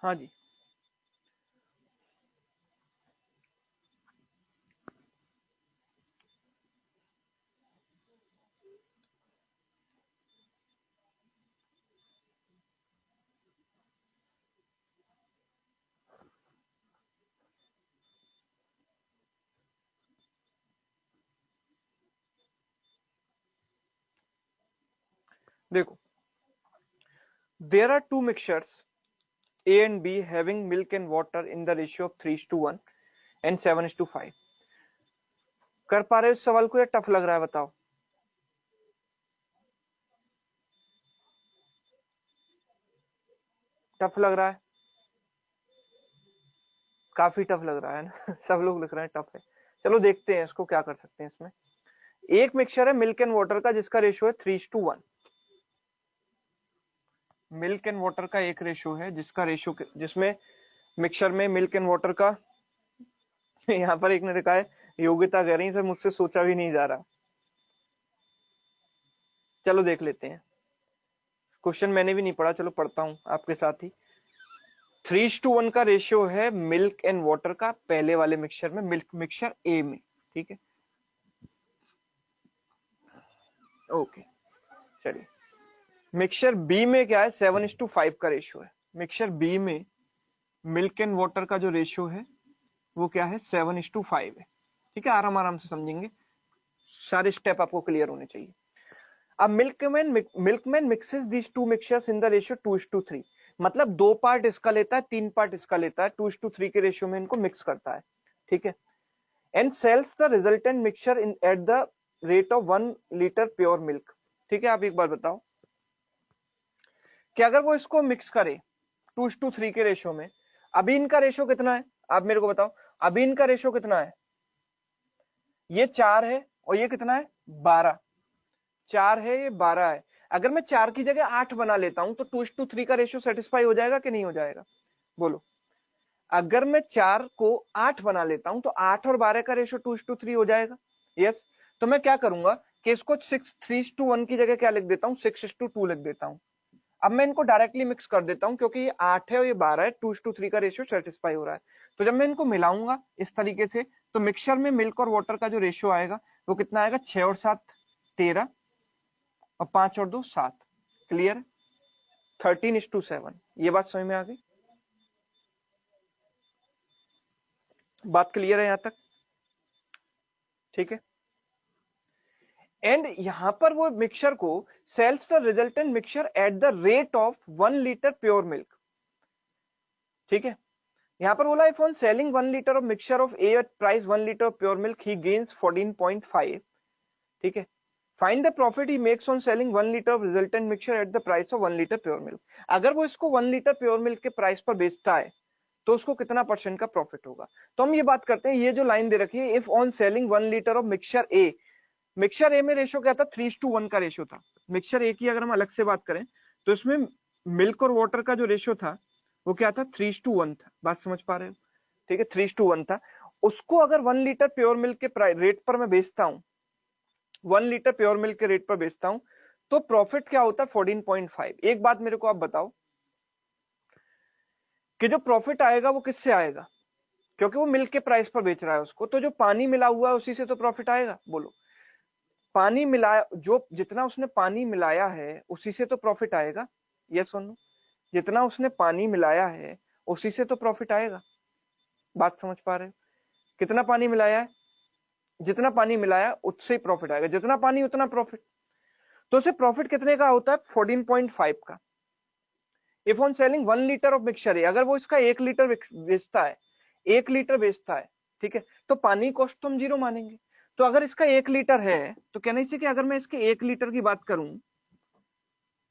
हाँ जी, देखो, there are two mixtures A and B having milk and water in the ratio of 3:1 and 7:5। कर पा रहे हो इस सवाल को या टफ लग रहा है, बताओ। टफ लग रहा है, काफी टफ लग रहा है ना सब लोग लिख रहे हैं टफ है। चलो देखते हैं इसको क्या कर सकते हैं इसमें। एक मिक्सचर है मिल्क एंड वाटर का जिसका रेशियो है 3:1। मिल्क एंड वाटर का एक रेशियो है जिसका रेशियो, जिसमें मिक्सचर में मिल्क एंड वाटर का यहाँ पर एक ने लिखा है योग्यता कह रही है, सर मुझसे सोचा भी नहीं जा रहा। चलो देख लेते हैं, क्वेश्चन मैंने भी नहीं पढ़ा, चलो पढ़ता हूं आपके साथ ही। 3:1 का रेशियो है मिल्क एंड वाटर का पहले वाले मिक्सचर में, मिल्क मिक्सचर ए में, ठीक है। ओके, चलिए मिक्सचर बी में क्या है, 7:5 का रेशियो है। मिक्सचर बी में मिल्क एंड वाटर का जो रेशियो है वो क्या है, 7:5 है, ठीक है। आराम आराम से समझेंगे, सारे स्टेप आपको क्लियर होने चाहिए। अब milkman mixes these two mixtures in the ratio 2:3, मतलब 2 पार्ट इसका लेता है, 3 पार्ट इसका लेता है, 2:3 के रेशियो में इनको मिक्स करता है, ठीक है। And sells the resultant mixture in at the rate of 1 litre pure milk, ठीक है। आप एक बार बताओ कि अगर वो इसको मिक्स करे 2:3 के रेशियो में, अभी इनका रेशियो कितना है, आप मेरे को बताओ। अभी इनका रेशियो कितना है, ये 4 है और ये कितना है, 12। 4 है, ये 12 है। अगर मैं 4 की जगह 8 बना लेता हूं तो 2:3 का रेशियो सेटिस्फाई हो जाएगा कि नहीं हो जाएगा, बोलो। अगर मैं 4 को 8 बना लेता हूं तो 8 और 12 का रेशियो 2:3 हो जाएगा, यस। तो मैं क्या करूंगा कि इसको 3:1 की जगह क्या लिख देता हूं, 6:2 लिख देता हूं। अब मैं इनको डायरेक्टली मिक्स कर देता हूं क्योंकि ये 8 है और ये 12 है, 2:3 का रेशियो सेटिस्फाई हो रहा है। तो जब मैं इनको मिलाऊंगा इस तरीके से, तो मिक्सचर में मिल्क और वाटर का जो रेशियो आएगा वो कितना आएगा, 6 और 7 13, और 5 और 2 7। क्लियर, 13:7। ये बात समझ में आ गई, बात क्लियर है यहां तक, ठीक है। एंड यहां पर वो मिक्सचर को sells the resultant mixture at the rate of 1 litre pure milk, ठीक है। यहां पर बोला if on selling 1 litre of mixture of a at price 1 litre of pure milk he gains 14.5, ठीक है। Find the profit he makes on selling 1 litre of resultant mixture at the price of 1 litre pure milk. अगर वो इसको 1 लीटर प्योर मिल्क के प्राइस पर बेचता है तो उसको कितना परसेंट का प्रॉफिट होगा। तो हम ये बात करते हैं, ये जो लाइन दे रखी है, if on selling 1 litre of mixture A, mixture A में रेशो क्या था, 3:1 का रेशो था। मिक्सचर ए की अगर हम अलग से बात करें तो इसमें मिल्क और वाटर का जो रेशो था वो क्या था, 3:1 था। बात समझ पा रहे हो, ठीक है, 3:1 था। उसको अगर 1 लीटर प्योर मिल्क के रेट पर मैं बेचता हूं, 1 लीटर प्योर मिल्क के रेट पर बेचता हूं, तो प्रॉफिट क्या होता है, 14.5। एक बात मेरे को आप बताओ कि जो प्रॉफिट आएगा वो किससे आएगा, क्योंकि वो मिल्क के प्राइस पर बेच रहा है उसको, तो जो पानी मिला हुआ है उसी से तो प्रॉफिट आएगा। बोलो, पानी मिलाया, जो जितना उसने पानी मिलाया है उसी से तो प्रॉफिट आएगा। यस और नो, जितना उसने पानी मिलाया है उसी से तो प्रॉफिट आएगा। बात समझ पा रहे हो, कितना पानी मिलाया है, जितना पानी मिलाया उससे ही प्रॉफिट आएगा, जितना पानी उतना प्रॉफिट। तो उसे प्रॉफिट कितने का होता है, 14.5 का। If on selling 1 litre of mixture, अगर वो इसका 1 लीटर बेचता है, 1 लीटर बेचता है, ठीक है, तो पानी कॉस्ट तो हम 0 मानेंगे। तो अगर इसका 1 लीटर है तो कहने से कि अगर मैं इसके 1 लीटर की बात करूं,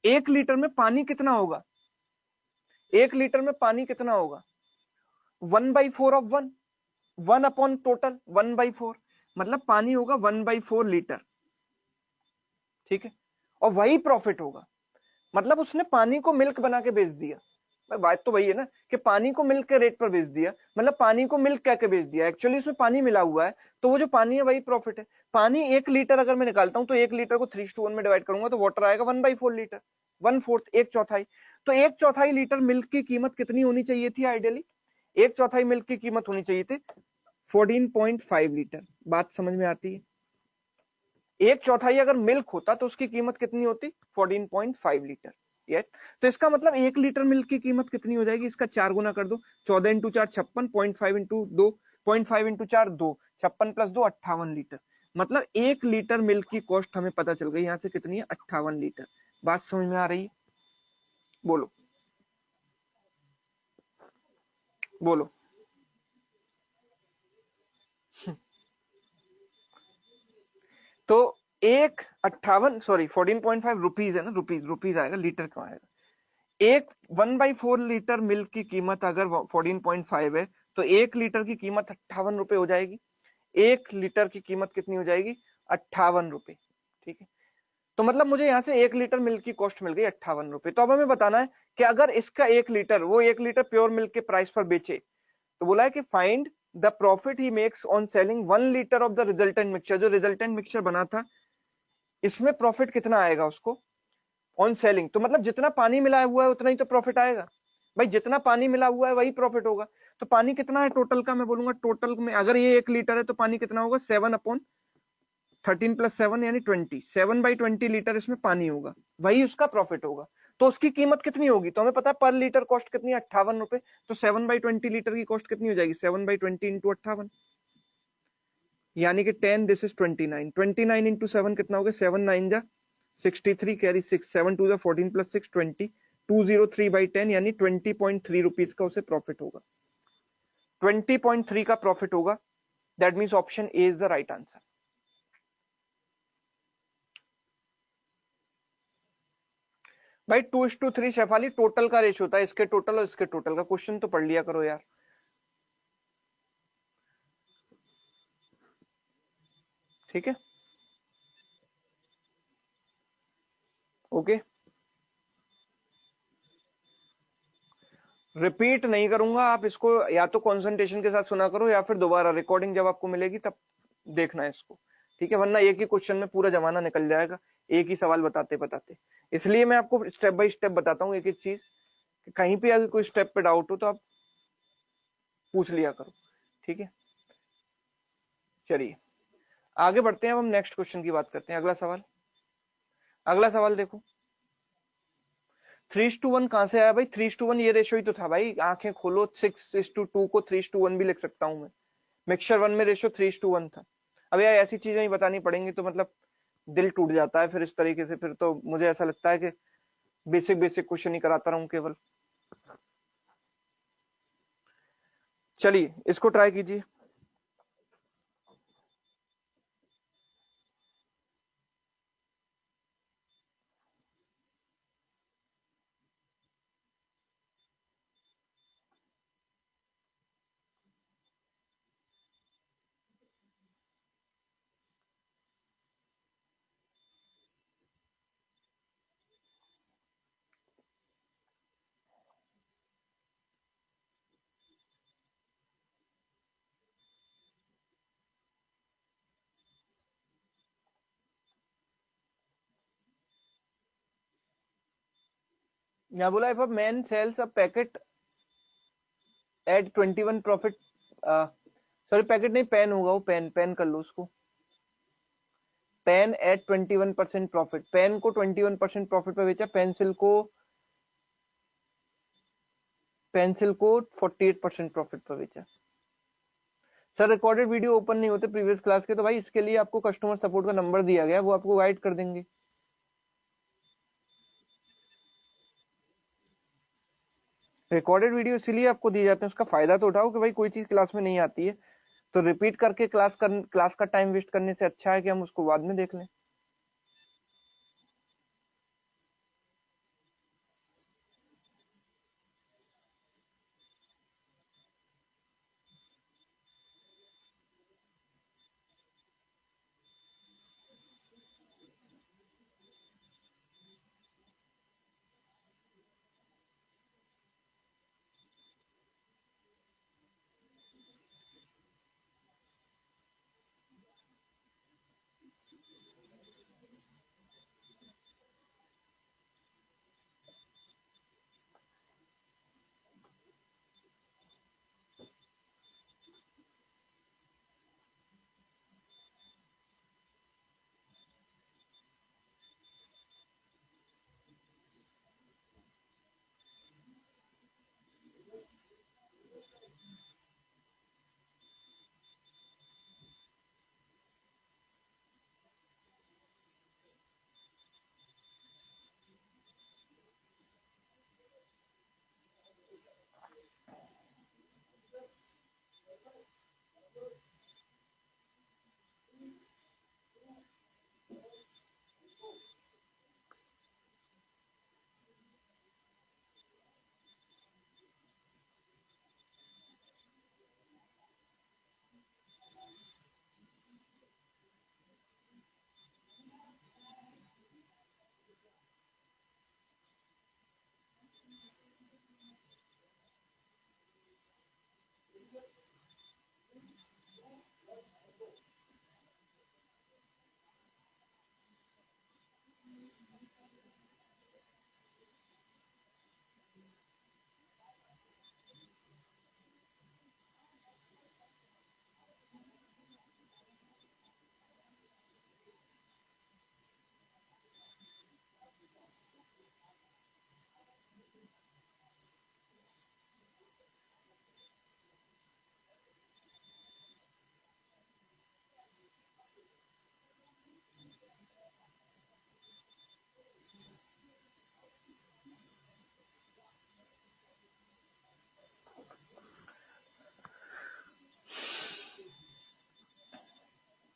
1 लीटर में पानी कितना होगा, 1 लीटर में पानी कितना होगा, 1/4 ऑफ 1, 1 अपॉन टोटल 1/4, मतलब पानी होगा 1/4 लीटर, ठीक है, और वही प्रॉफिट होगा। मतलब उसने पानी को मिल्क बना के बेच दिया। बात तो वही है ना कि पानी को मिल्क के रेट पर बेच दिया, मतलब पानी को मिल्क कह के बेच दिया, एक्चुअली उसमें पानी मिला हुआ है, तो वो जो पानी है वही प्रॉफिट है। पानी 1 लीटर अगर मैं निकालता हूं तो 1 लीटर को 3:1 में डिवाइड करूंगा तो वाटर आएगा 1/4 लीटर, 1/4, 1/4। तो 1/4 लीटर मिल्क की कीमत कितनी होनी चाहिए थी, आइडियली 1/4 मिल्क की कीमत होनी चाहिए थी 14.5 लीटर। बात समझ में आती है, 1/4 अगर मिल्क होता तो उसकी कीमत कितनी होती, 14.5 लीटर। यस, तो इसका मतलब 1 लीटर मिल्क की कीमत कितनी हो जाएगी, इसका 4 गुना कर दो, 14 into 4 56, 0.5 into 2, 0.5 into 4 2, 56 plus 2 58 litre. मतलब 1 लीटर मिल्क की कॉस्ट हमें पता चल गई यहां से कितनी है, 58 लीटर। बात समझ में आ रही है, बोलो बोलो। तो एक 58, सॉरी 14.5 रुपीज है ना, रुपीज रुपीज आएगा, लीटर क्यों आएगा। एक 1/4 लीटर मिल्क की कीमत अगर 14.5 है तो 1 लीटर की कीमत 58 रुपए हो जाएगी। 1 लीटर की कीमत कितनी हो जाएगी, 58 रुपए, ठीक है। तो मतलब मुझे यहाँ से 1 लीटर मिल्क की कॉस्ट मिल गई 58 रुपए। तो अब हमें बताना है कि अगर इसका 1 लीटर, वो 1 लीटर प्योर मिल्क के प्राइस पर बेचे, तो बोला है कि find the profit he makes on selling 1 litre of the resultant mixture. जो रिजल्टेंट मिक्सचर बना था इसमें प्रॉफिट कितना आएगा उसको ऑन सेलिंग। तो मतलब जितना पानी मिला हुआ है उतना ही तो प्रॉफिट आएगा भाई, जितना पानी मिला हुआ है वही प्रॉफिट होगा। तो पानी कितना है टोटल का, मैं बोलूंगा टोटल में अगर ये 1 लीटर है तो पानी कितना होगा, 7/13 प्लस 7 यानी 20, 7/20 लीटर इसमें पानी होगा, वही उसका प्रॉफिट होगा। तो उसकी कीमत कितनी होगी, तो हमें पता है पर लीटर कॉस्ट कितनी है, 58 रुपए। तो 7/20 लीटर की कॉस्ट कितनी हो जाएगी, 7/20 इंटू 58, यानी कि 10, दिस इज 29, 29 इंटू 7 कितना हो गया, 7 9 जा 63, कैरी 6, 7 2 जा 14 प्लस 6 20, 203/10 यानी 20.3 रुपीज का उसे प्रॉफिट होगा, 20.3 का प्रॉफिट होगा। That means option A is the right answer. भाई 2:3 शेफाली टोटल का रेशियो होता है, इसके टोटल और इसके टोटल का। क्वेश्चन तो पढ़ लिया करो यार, ठीक है, ओके। रिपीट नहीं करूंगा, आप इसको या तो कंसंट्रेशन के साथ सुना करो या फिर दोबारा रिकॉर्डिंग जब आपको मिलेगी तब देखना है इसको, ठीक है, वरना एक ही क्वेश्चन में पूरा जमाना निकल जाएगा, एक ही सवाल बताते बताते। इसलिए मैं आपको स्टेप बाय स्टेप बताता हूँ एक एक चीज, कि कहीं पे अगर कोई स्टेप पे डाउट हो तो आप पूछ लिया करो, ठीक है। चलिए आगे बढ़ते हैं, अब हम नेक्स्ट क्वेश्चन की बात करते हैं। अगला सवाल, अगला सवाल देखो, 3:1 कहां से आया भाई, 3:1 ये रेशो ही तो था भाई, आंखें खोलो, 6:2 को 3:1 भी लिख सकता हूं मैं। मिक्सचर 1 में रेशो 3:1 था। अब यार ऐसी चीजें ही बतानी पड़ेंगी तो मतलब दिल टूट जाता है फिर इस तरीके से, फिर तो मुझे ऐसा लगता है कि बेसिक बेसिक क्वेश्चन ही कराता रहूं केवल। चलिए इसको ट्राई कीजिए। यहाँ बोला if a man sells a packet at 21 profit, sorry packet नहीं, पेन होगा वो, पेन पेन कर लो उसको, पेन एट 21% प्रॉफिट, पेन को 21% प्रॉफिट पे बेचा, पेंसिल को 48% प्रॉफिट पे बेचा। सर रिकॉर्डेड वीडियो ओपन नहीं होते प्रीवियस क्लास के, तो भाई इसके लिए आपको कस्टमर सपोर्ट का नंबर दिया गया, वो आपको गाइड कर देंगे। रिकॉर्डेड वीडियो इसीलिए आपको दिए जाते हैं, उसका फायदा तो उठाओ कि भाई कोई चीज क्लास में नहीं आती है तो रिपीट करके क्लास का टाइम वेस्ट करने से अच्छा है कि हम उसको बाद में देख लें।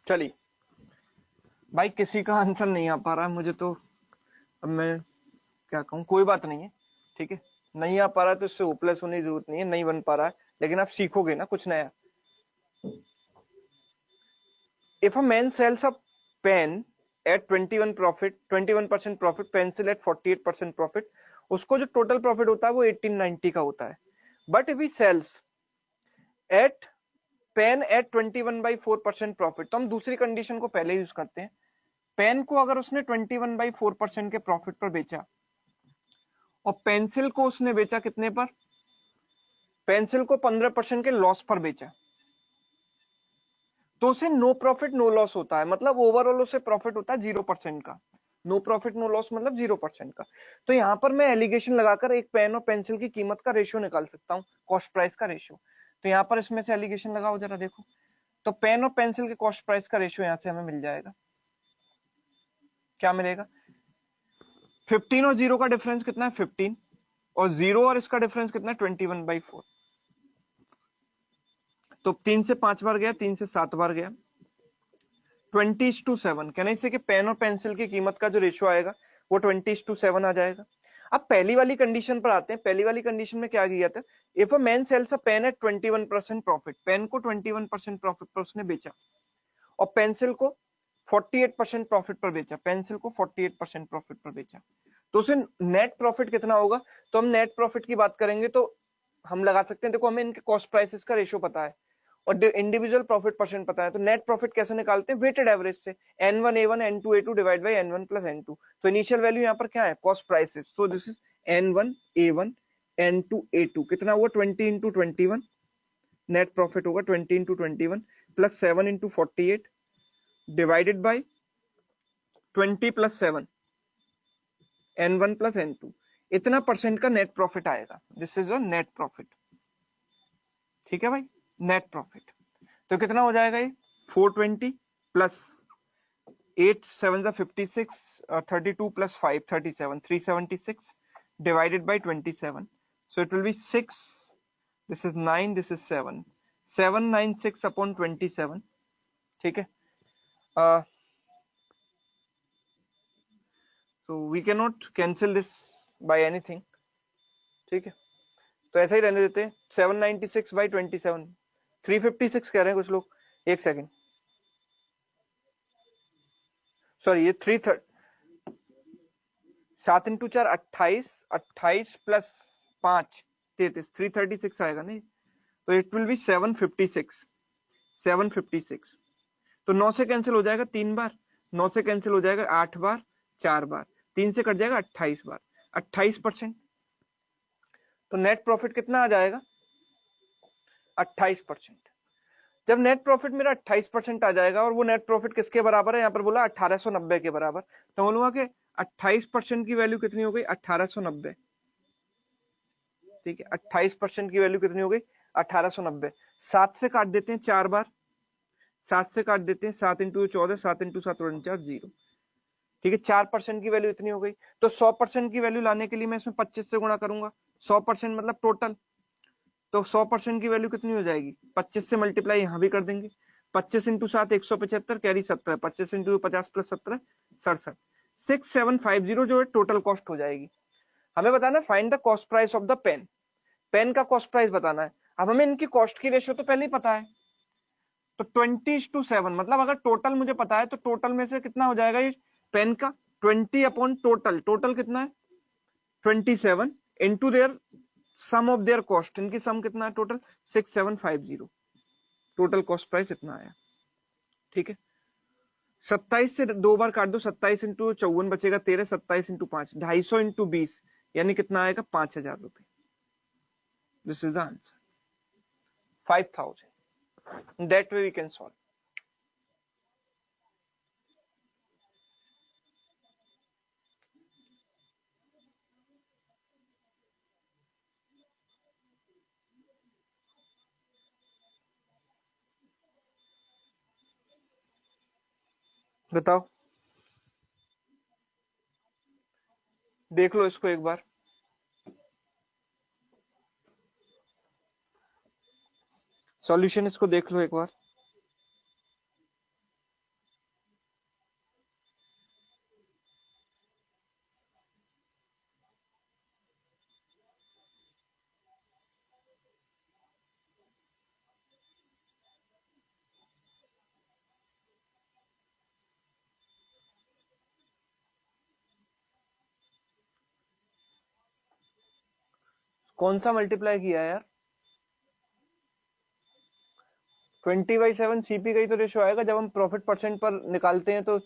चलिए भाई, किसी का आंसर नहीं आ पा रहा है मुझे तो, अब मैं क्या कहूँ, कोई बात नहीं है, ठीक है। नहीं आ पा रहा है तो इससे होपलेस होने की जरूरत नहीं है, नहीं बन पा रहा है, लेकिन आप सीखोगे ना कुछ नया। If a man sells a pen at 21% profit, pencil at 48% profit, उसको जो टोटल प्रॉफिट होता है वो 1890 का होता है। But if he sells at pen at 21/4% profit, तो हम दूसरी कंडीशन को पहले यूज करते हैं। पेन को अगर उसने 21/4% के प्रॉफिट पर बेचा और पेंसिल को उसने बेचा कितने पर, पेंसिल को 15% के लॉस पर बेचा, तो उसे नो प्रॉफिट नो लॉस होता है, मतलब ओवरऑल उसे प्रॉफिट होता है 0% का। नो प्रॉफिट नो लॉस मतलब 0% का। तो यहां पर मैं एलिगेशन लगाकर एक पेन और पेंसिल की कीमत का रेशियो निकाल सकता हूं, कॉस्ट प्राइस का रेशियो। तो यहां पर इसमें से एलिगेशन लगाओ जरा, देखो तो पेन और पेंसिल के कॉस्ट प्राइस का रेशियो यहां से हमें मिल जाएगा, क्या मिलेगा, 15 और 0 का डिफरेंस कितना है 15, और 0 और इसका डिफरेंस कितना है 21/4। तो 3 से 5 बार गया, 3 से 7 बार गया, 20:7, कहने से कि पेन और पेंसिल की कीमत का जो रेशियो आएगा वो 20:7 आ जाएगा। अब पहली वाली कंडीशन पर आते हैं। पहली वाली कंडीशन में क्या किया था, if a man sells a pen at 21% profit, pen को 21% प्रॉफिट पर उसने बेचा और पेंसिल को 48% प्रॉफिट पर बेचा, पेंसिल को 48% प्रॉफिट पर बेचा, तो उसे नेट प्रॉफिट कितना होगा। तो हम नेट प्रॉफिट की बात करेंगे तो हम लगा सकते हैं, देखो हमें इनके कॉस्ट प्राइसेस का रेशियो पता है और इंडिविजुअल प्रॉफिट परसेंट पता है, तो नेट प्रॉफिट कैसे निकालते हैं, वेटेड एवरेज से, N1 A1 N2 A2 divide by N1 plus N2। तो इनिशियल वैल्यू यहाँ पर क्या है, cost prices, so this is N1 A1 N2 A2 कितना हुआ 20 इंटू 21, नेट प्रॉफिट होगा 20 into 21 plus 7 into 48 divided by 20 plus 7 N1 plus N2, इतना परसेंट का नेट प्रॉफिट आएगा। This is your net profit. ठीक है भाई, नेट प्रॉफिट तो कितना हो जाएगा ये 420 plus 8 7 56 32 plus 5 37 376 divided by 27, so it will be 6, this is 9, this is 7, 796 upon 27। ठीक है, so we cannot cancel this by anything। ठीक है, तो ऐसा ही रहने देते हैं। 796 by 27 356 कह रहे हैं कुछ लोग, एक सेकेंड, सॉरी ये 7 इंटू 4 28, 28 प्लस 5 33, 336 आएगा नहीं, तो इट विल बी 756, 756। तो 9 से कैंसिल हो जाएगा 3 बार, 9 से कैंसिल हो जाएगा 8 बार, 4 बार, 3 से कट जाएगा 28 बार, 28%। तो नेट प्रॉफिट कितना आ जाएगा 28%। जब नेट प्रॉफिट मेरा 28% आ जाएगा, और वो नेट प्रॉफिट किसके बराबर है, यहाँ पर बोला 1890 के बराबर, तो बोलूंगा कि 28% की वैल्यू कितनी हो गई 1890। ठीक है, 28% की वैल्यू कितनी हो गई 1890। 7 से काट देते हैं 4 बार, 7 से काट देते हैं, 7 इंटू 14, 7 इंटू 7 49 0। ठीक है, 4% की वैल्यू इतनी हो गई। तो 100% की वैल्यू लाने के लिए मैं इसमें 25 से गुणा करूंगा। 100% मतलब टोटल, तो 100% की वैल्यू कितनी हो जाएगी 25 से मल्टीप्लाई यहां भी कर देंगे। 25 इंटू 7 175 कैरी 17, 25 इंटू 50 प्लस 17 67, 6750 जो है टोटल कॉस्ट हो जाएगी। हमें बताना है find the cost price of the pen, pen का कॉस्ट प्राइस बताना है। अब हमें इनकी कॉस्ट की रेशियो तो पहले ही पता है, तो 20:7, मतलब अगर टोटल मुझे पता है तो टोटल में से कितना हो जाएगा ये पेन का 20 अपॉन टोटल, टोटल कितना है 27 into their sum of their cost, इनकी सम कितना है टोटल 6750, टोटल कॉस्ट प्राइस इतना आया। ठीक है, 27 से 2 बार काट दो, 27 इंटू 54 बचेगा 13, 27 इंटू 5 250 इंटू 20 यानी कितना आएगा 5000 रुपए। This is the answer 5000। That way we can solve. बताओ, देख लो इसको एक बार, सॉल्यूशन इसको देख लो एक बार। कौन सा मल्टीप्लाई किया यार, 20/7 सीपी का ही तो रेशो आएगा। जब हम प्रॉफिट परसेंट पर निकालते हैं तो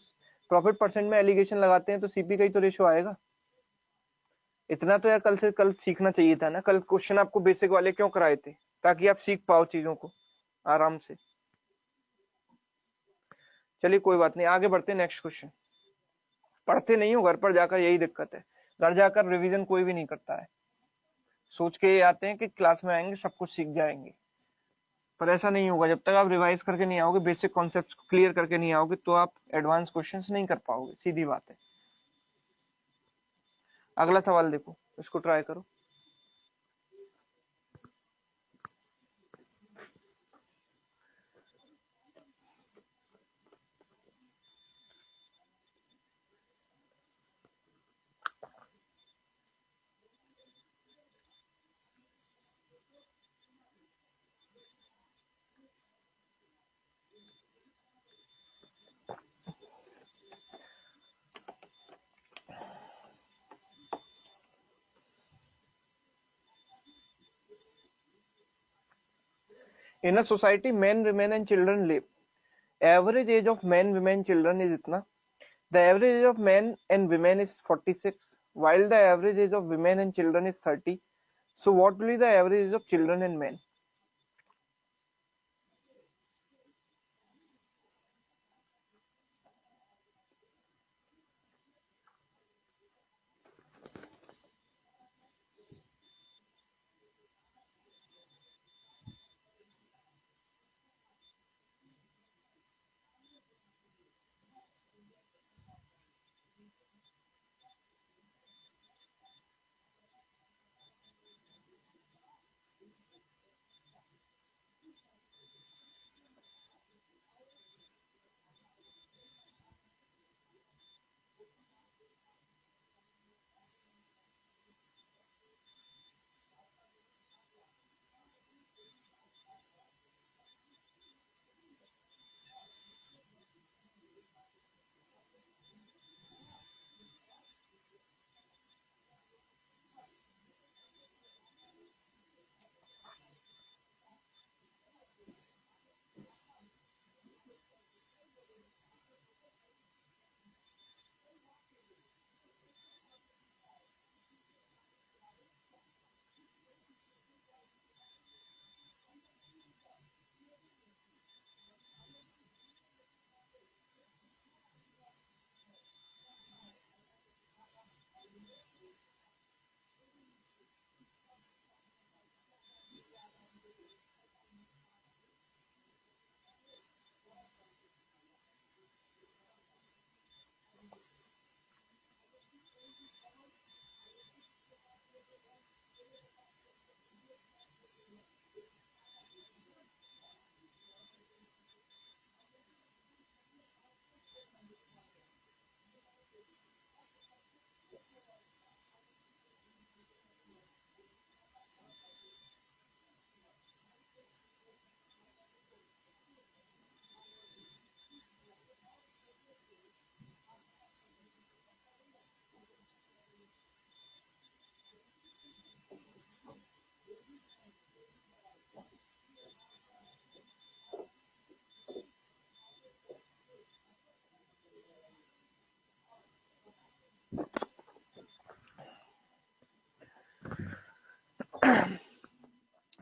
प्रॉफिट परसेंट में एलिगेशन लगाते हैं तो सीपी का ही तो रेशो आएगा। इतना तो यार कल से कल सीखना चाहिए था ना, कल क्वेश्चन आपको बेसिक वाले क्यों कराए थे, ताकि आप सीख पाओ चीजों को आराम से। चलिए कोई बात नहीं, आगे बढ़ते हैं नेक्स्ट क्वेश्चन। पढ़ते नहीं हो घर पर जाकर, यही दिक्कत है, घर जाकर रिवीजन कोई भी नहीं करता है, सोच के आते हैं कि क्लास में आएंगे सब कुछ सीख जाएंगे, पर ऐसा नहीं होगा। जब तक आप रिवाइज करके नहीं आओगे, बेसिक कॉन्सेप्ट्स को क्लियर करके नहीं आओगे, तो आप एडवांस क्वेश्चंस नहीं कर पाओगे, सीधी बात है। अगला सवाल देखो, इसको ट्राई करो। In a society, men, women and children live. Average age of men, women, children is इतना. The average age of men and women is 46. while the average age of women and children is 30, so what will be the average age of children and men?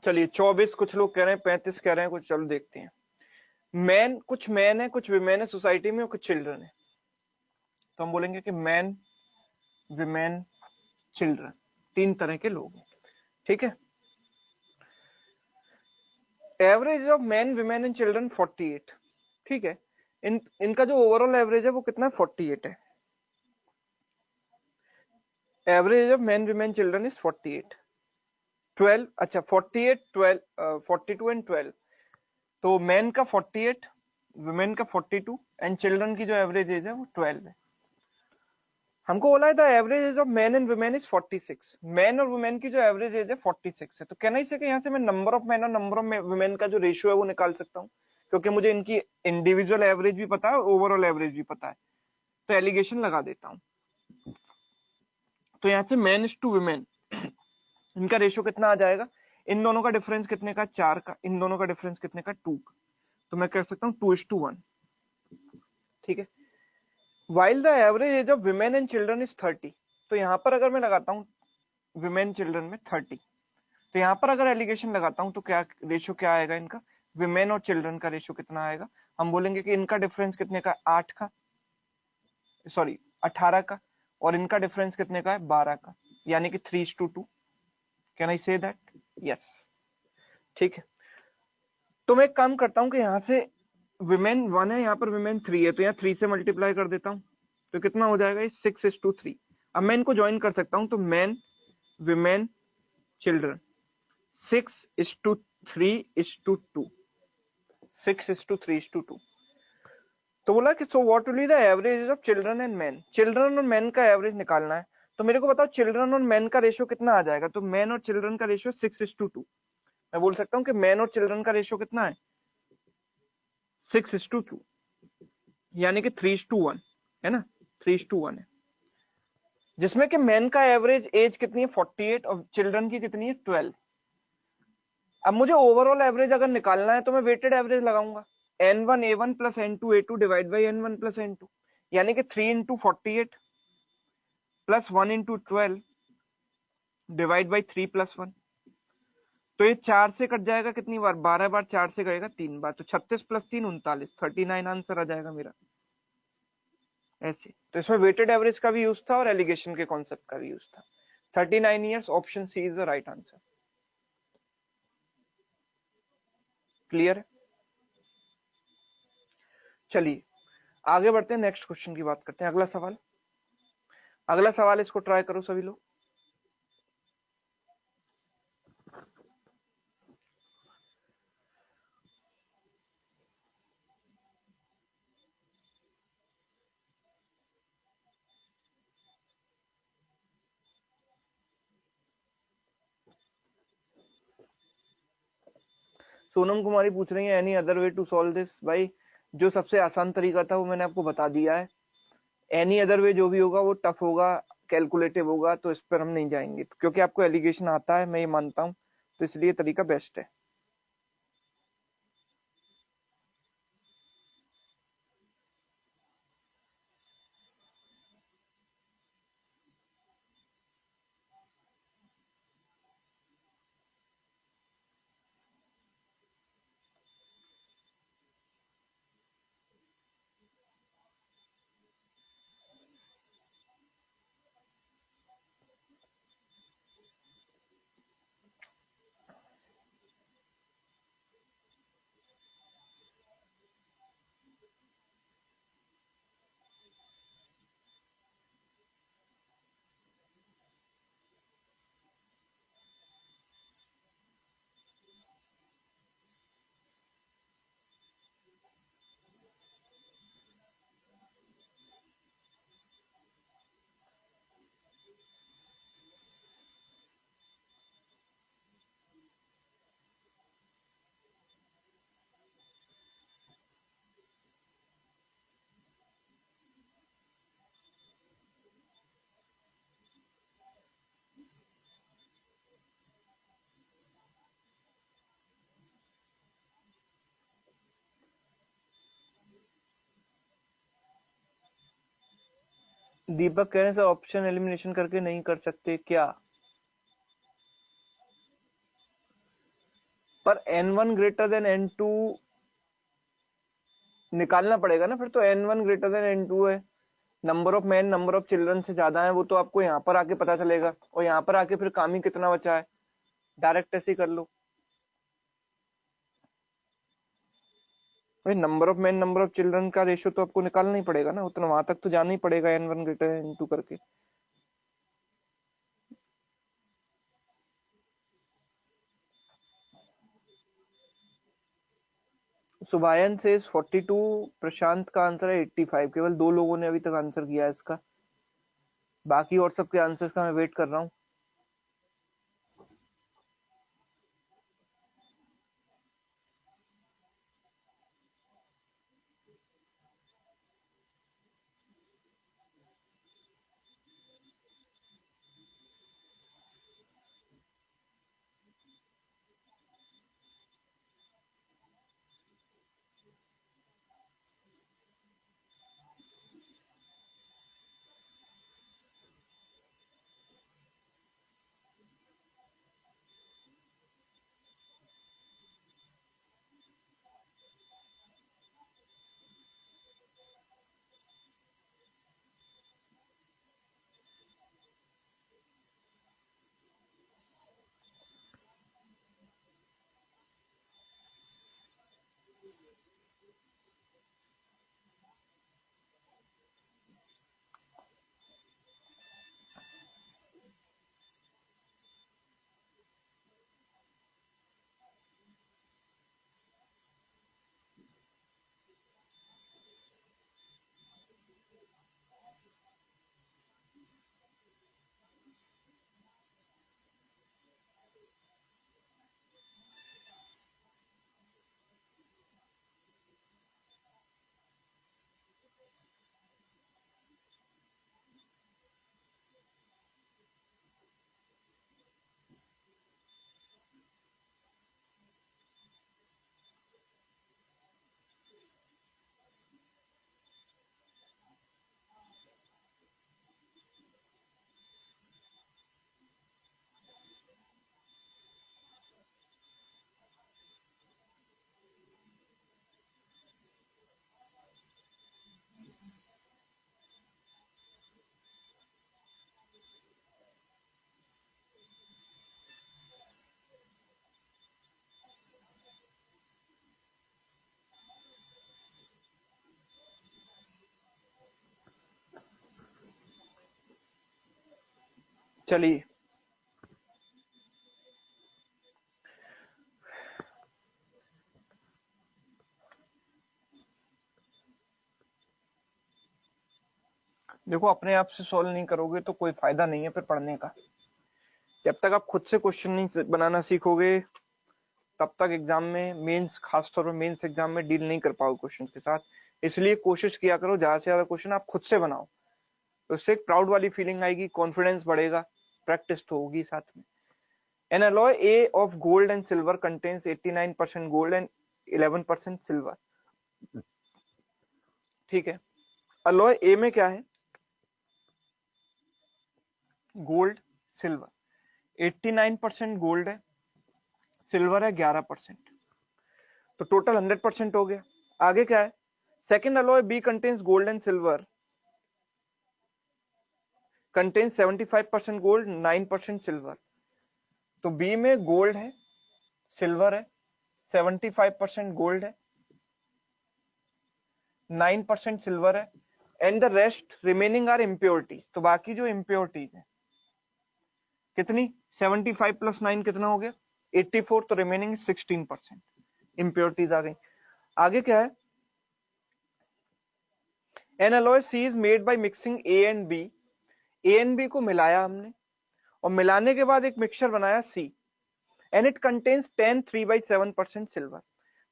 चलिए 24, कुछ लोग कह रहे हैं 35 कह रहे हैं कुछ, चलो देखते हैं। मैन, कुछ मैन है, कुछ विमेन है सोसाइटी में, और कुछ चिल्ड्रन है। तो हम बोलेंगे कि मैन, विमेन, चिल्ड्रन, 3 तरह के लोग हैं। ठीक है। Average of man, women and children 48। ठीक है। इनका जो ओवरऑल एवरेज है वो कितना है? 48 है। Average of man, women, children is 48। 12, अच्छा 48, 12, 42 एंड 12। तो मैन का 48, वुमेन का 42 एंड चिल्ड्रन की जो एवरेज एज है वो 12 है। हमको बोला है the average age of man and women is 46। Man और वुमेन की जो एवरेज एज है 46 है। तो कहना ही से कि यहाँ से मैं नंबर ऑफ मैन और नंबर ऑफ वुमेन का जो रेशियो है वो निकाल सकता हूँ, क्योंकि मुझे इनकी इंडिविजुअल एवरेज भी पता है और ओवरऑल एवरेज भी पता है। तो एलिगेशन लगा देता हूँ। तो यहाँ से मैन इज टू वुमेन, इनका रेशियो कितना आ जाएगा? इन दोनों का डिफरेंस कितने का? 4 का। इन दोनों का डिफरेंस कितने का? 2 का। तो मैं कह सकता हूँ 2:1। ठीक है। While the average age of women and children is 30। तो यहां पर अगर मैं लगाता हूँ विमेन चिल्ड्रन में 30, तो यहां पर अगर एलिगेशन लगाता हूं तो क्या रेशियो क्या आएगा इनका? विमेन और चिल्ड्रन का रेशियो कितना आएगा? हम बोलेंगे कि इनका डिफरेंस कितने का? 8 का, सॉरी 18 का, और इनका डिफरेंस कितने का है? 12 का, यानी कि 3:2। Can I say that? Yes. ठीक है। तो मैं एक काम करता हूं कि यहां से विमेन 1 है, यहाँ पर विमेन 3 है, तो यहाँ 3 से मल्टीप्लाई कर देता हूं। तो कितना हो जाएगा? 6:3। अब मैं इनको ज्वाइन कर सकता हूं, तो मैन, विमेन, चिल्ड्रन, 6:3:2, 6:3:2। तो बोला कि so what will be the average of children and man. Children और मैन का एवरेज निकालना है। तो मेरे को बताओ चिल्ड्रन और मैन का रेशियो कितना आ जाएगा? तो मैन और चिल्ड्रन का रेशियो 6:2। मैं बोल सकता हूँ कि मैन और चिल्ड्रन का रेशियो कितना है? 6:2, यानी कि 3:1 है ना? 3:1 है, जिसमें कि मैन का एवरेज एज कितनी है? 48, और चिल्ड्रन की कितनी है? 12। अब मुझे ओवरऑल एवरेज अगर निकालना है तो मैं वेटेड एवरेज लगाऊंगा, n1 a1 plus n2 a2 divide by n1 plus n2, यानी कि 3 × 48 प्लस 1 × 12 डिवाइड बाई 3 + 1। तो ये 4 से कट जाएगा कितनी बार, 12 बार 4 से कटेगा 3 बार, तो 36 + 3 39, 39 आंसर आ जाएगा मेरा। ऐसे तो इसमें वेटेड एवरेज का भी यूज था और एलिगेशन के कॉन्सेप्ट का भी यूज था। 39 years, option C is the right answer. Clear है? चलिए आगे बढ़ते हैं, नेक्स्ट क्वेश्चन की बात करते हैं। अगला सवाल, अगला सवाल इसको ट्राई करो सभी लोग। सोनम कुमारी पूछ रही है any other way to solve this. भाई जो सबसे आसान तरीका था वो मैंने आपको बता दिया है। एनी अदर वे जो भी होगा वो टफ होगा, कैलकुलेटिव होगा, तो इस पर हम नहीं जाएंगे क्योंकि आपको एलिगेशन आता है, मैं ये मानता हूं, तो इसलिए तरीका बेस्ट है। दीपक कह रहे हैं सर ऑप्शन एलिमिनेशन करके नहीं कर सकते क्या? पर n1 ग्रेटर देन n2 निकालना पड़ेगा ना, फिर तो n1 ग्रेटर देन n2 है, number of man number of children से ज्यादा है, वो तो आपको यहाँ पर आके पता चलेगा, और यहाँ पर आके फिर काम ही कितना बचा है, डायरेक्ट ऐसे ही कर लो। भाई number of man number of children का रेशियो तो आपको निकालना ही पड़ेगा ना, उतना वहां तक तो जाना ही पड़ेगा n1 ग्रेटर n2 करके। सुभायन से 42, प्रशांत का आंसर है 85। केवल 2 लोगों ने अभी तक आंसर किया है इसका, बाकी और सबके आंसर्स का मैं वेट कर रहा हूँ। चलिए देखो, अपने आप से सॉल्व नहीं करोगे तो कोई फायदा नहीं है फिर पढ़ने का। जब तक आप खुद से क्वेश्चन नहीं बनाना सीखोगे तब तक एग्जाम में, मेंस खासतौर पर मेंस एग्जाम में डील नहीं कर पाओगे क्वेश्चन के साथ। इसलिए कोशिश किया करो ज्यादा से ज्यादा क्वेश्चन आप खुद से बनाओ, तो उससे एक प्राउड वाली फीलिंग आएगी, कॉन्फिडेंस बढ़ेगा, प्रैक्टिस तो होगी साथ में। N alloy A of gold and silver contains 89% gold and 11% silver. ठीक है, अलॉय ए में क्या है, गोल्ड सिल्वर, 89% गोल्ड है, सिल्वर है 11%, तो टोटल 100% हो गया। आगे क्या है, second alloy B contains gold and silver contains 75% gold 9% silver. तो बी में गोल्ड है, सिल्वर है, 75% गोल्ड है, 9% सिल्वर है, and the rest remaining are impurities. तो बाकी जो इम्प्योरिटीज है कितनी, 75 प्लस 9 कितना हो गया, 84, तो रिमेनिंग 16% इम्प्योरिटीज आ गई। आगे क्या है, an alloy C is made by mixing A and B. A and B को मिलाया हमने और मिलाने के बाद एक मिक्सचर बनाया सी, एंड इट कंटेन्स 10 3/7% सिल्वर।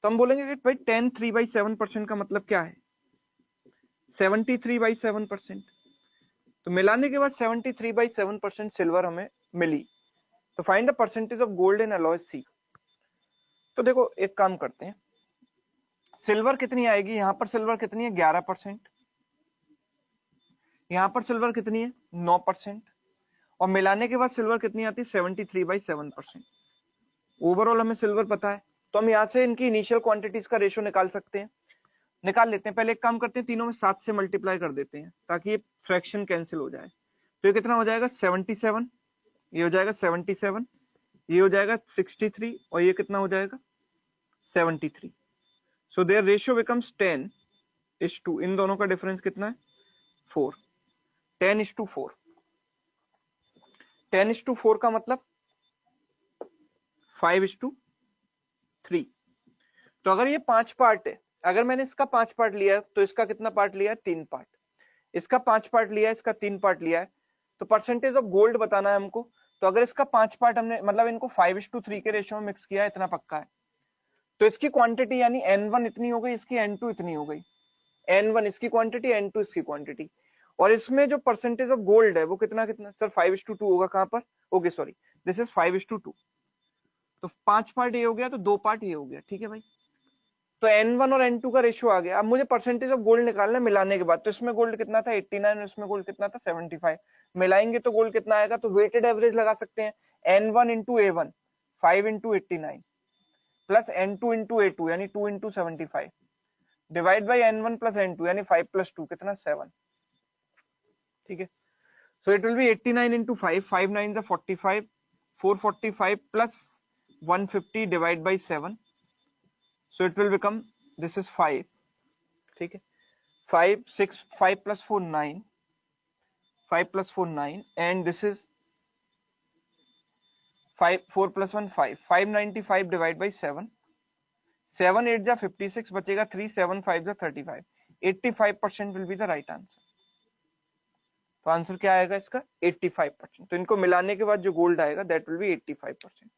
तो हम बोलेंगे कि भाई 10 3/7% का मतलब क्या है, 73/7%। तो मिलाने के बाद 73/7% सिल्वर हमें मिली। तो find the percentage of gold in alloy C. तो देखो एक काम करते हैं, सिल्वर कितनी आएगी, यहां पर सिल्वर कितनी है 11%, यहां पर सिल्वर कितनी है 9%, और मिलाने के बाद सिल्वर कितनी आती है 73/7%। ओवरऑल हमें सिल्वर पता है, तो हम यहां से इनकी इनिशियल क्वांटिटीज का रेशियो निकाल सकते हैं। निकाल लेते हैं, पहले एक काम करते हैं, तीनों में 7 से मल्टीप्लाई कर देते हैं ताकि ये फ्रैक्शन कैंसिल हो जाए। तो ये कितना हो जाएगा 77, ये हो जाएगा 77, ये हो जाएगा 63, और ये कितना हो जाएगा 73। So their ratio becomes 10:4। इन दोनों का डिफरेंस कितना है 4, 10:4। 10:4 का मतलब 5:3। तो अगर ये 5 पार्ट है, अगर मैंने इसका 5 पार्ट लिया है तो इसका कितना पार्ट लिया है 3 पार्ट, इसका 5 पार्ट लिया है, इसका 3 पार्ट लिया है, तो परसेंटेज ऑफ गोल्ड बताना है हमको। तो अगर इसका 5 पार्ट हमने मतलब इनको 5:3 के रेशियो में मिक्स किया है, इतना पक्का है, तो इसकी क्वांटिटी यानी N1 इतनी हो गई, इसकी N2 इतनी हो गई। N1 इसकी क्वांटिटी, N2 इसकी क्वांटिटी। और इसमें जो परसेंटेज ऑफ गोल्ड है वो कितना कितना सर 5:2 होगा, कहां पर, ओके सॉरी, दिस इज 5:2। तो 5 पार्ट ये हो गया, तो 2 पार्ट ये हो गया, ठीक है भाई। तो N1 और N2 का रेशियो आ गया। अब मुझे परसेंटेज ऑफ गोल्ड निकालना है मिलाने के बाद। तो इसमें गोल्ड कितना था 89 और इसमें गोल्ड कितना था 75। मिलाएंगे तो गोल्ड कितना आएगा, तो वेटेड एवरेज लगा सकते हैं, N1 into A1 5 into 89 plus N2 into A2 यानी 2 into 75 divide by N1 plus N2 यानी 5 प्लस 2 कितना 7। ठीक है, so it will be 89 into 5, 5 9 the 45, 445 plus 150 divide by 7, so it will become, this is 5, ठीक है, 5 6 5 plus 4 9, 5 plus 4 9, and this is 5 4 plus 1 5, 595 divided by 7, 7 8 जा 56 बचेगा 3 7 5 जा 35, 85% will be the right answer। तो आंसर क्या आएगा इसका 85%। तो इनको मिलाने के बाद जो गोल्ड आएगा दैट विल बी 85%।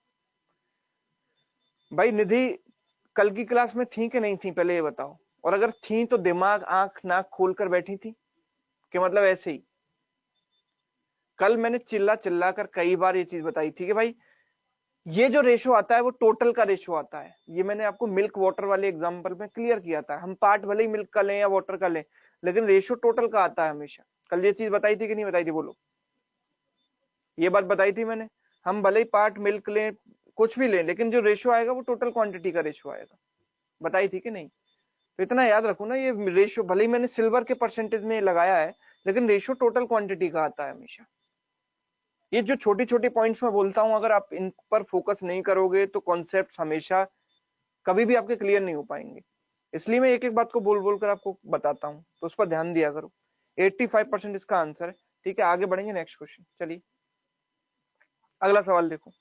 भाई निधि कल की क्लास में थी कि नहीं थी पहले ये बताओ, और अगर थी तो दिमाग आंख नाक खोल कर बैठी थी कि मतलब ऐसे ही। कल मैंने चिल्ला चिल्ला कर कई बार ये चीज बताई थी कि भाई ये जो रेशो आता है वो टोटल का रेशो आता है। ये मैंने आपको मिल्क वाटर वाले एग्जांपल में क्लियर किया था। हम पार्ट भले ही मिल्क का लें या वाटर का लें, लेकिन रेशो टोटल का आता है हमेशा। कल ये चीज बताई थी कि नहीं बताई थी, बोलो। ये बात बताई थी मैंने, हम भले ही पार्ट मिल्क लें कुछ भी लें, लेकिन जो रेशो आएगा वो टोटल क्वांटिटी का रेशो आएगा। बताई थी कि नहीं? तो इतना याद रखो ना, ये रेशो भले ही मैंने सिल्वर के परसेंटेज में लगाया है, लेकिन रेशो टोटल क्वांटिटी का आता है हमेशा। ये जो छोटी छोटी पॉइंट्स मैं बोलता हूं, अगर आप इन पर फोकस नहीं करोगे तो कॉन्सेप्ट हमेशा कभी भी आपके क्लियर नहीं हो पाएंगे। इसलिए मैं एक एक बात को बोल बोल कर आपको बताता हूं, तो उस पर ध्यान दिया करो। 85% इसका आंसर है। ठीक है, आगे बढ़ेंगे नेक्स्ट क्वेश्चन, चलिए। अगला सवाल देखो।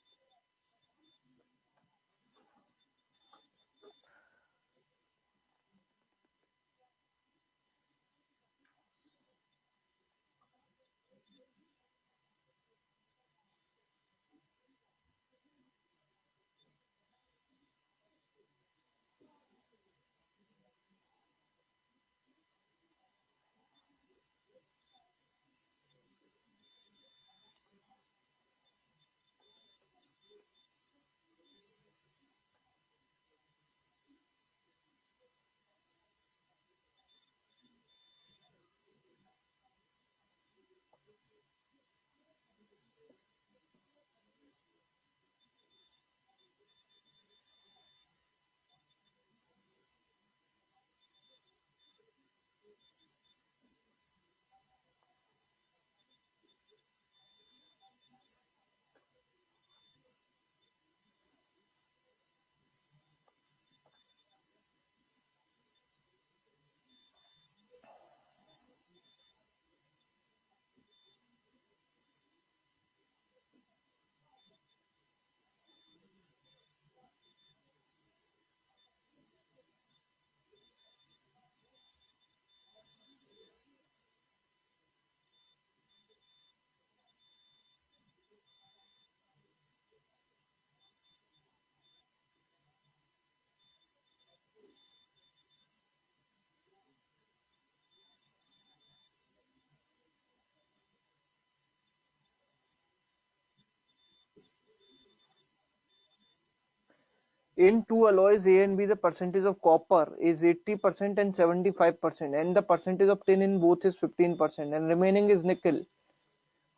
In two alloys A and B, the percentage of copper is 80% and 75%, and the percentage of tin in both is 15%, and remaining is nickel.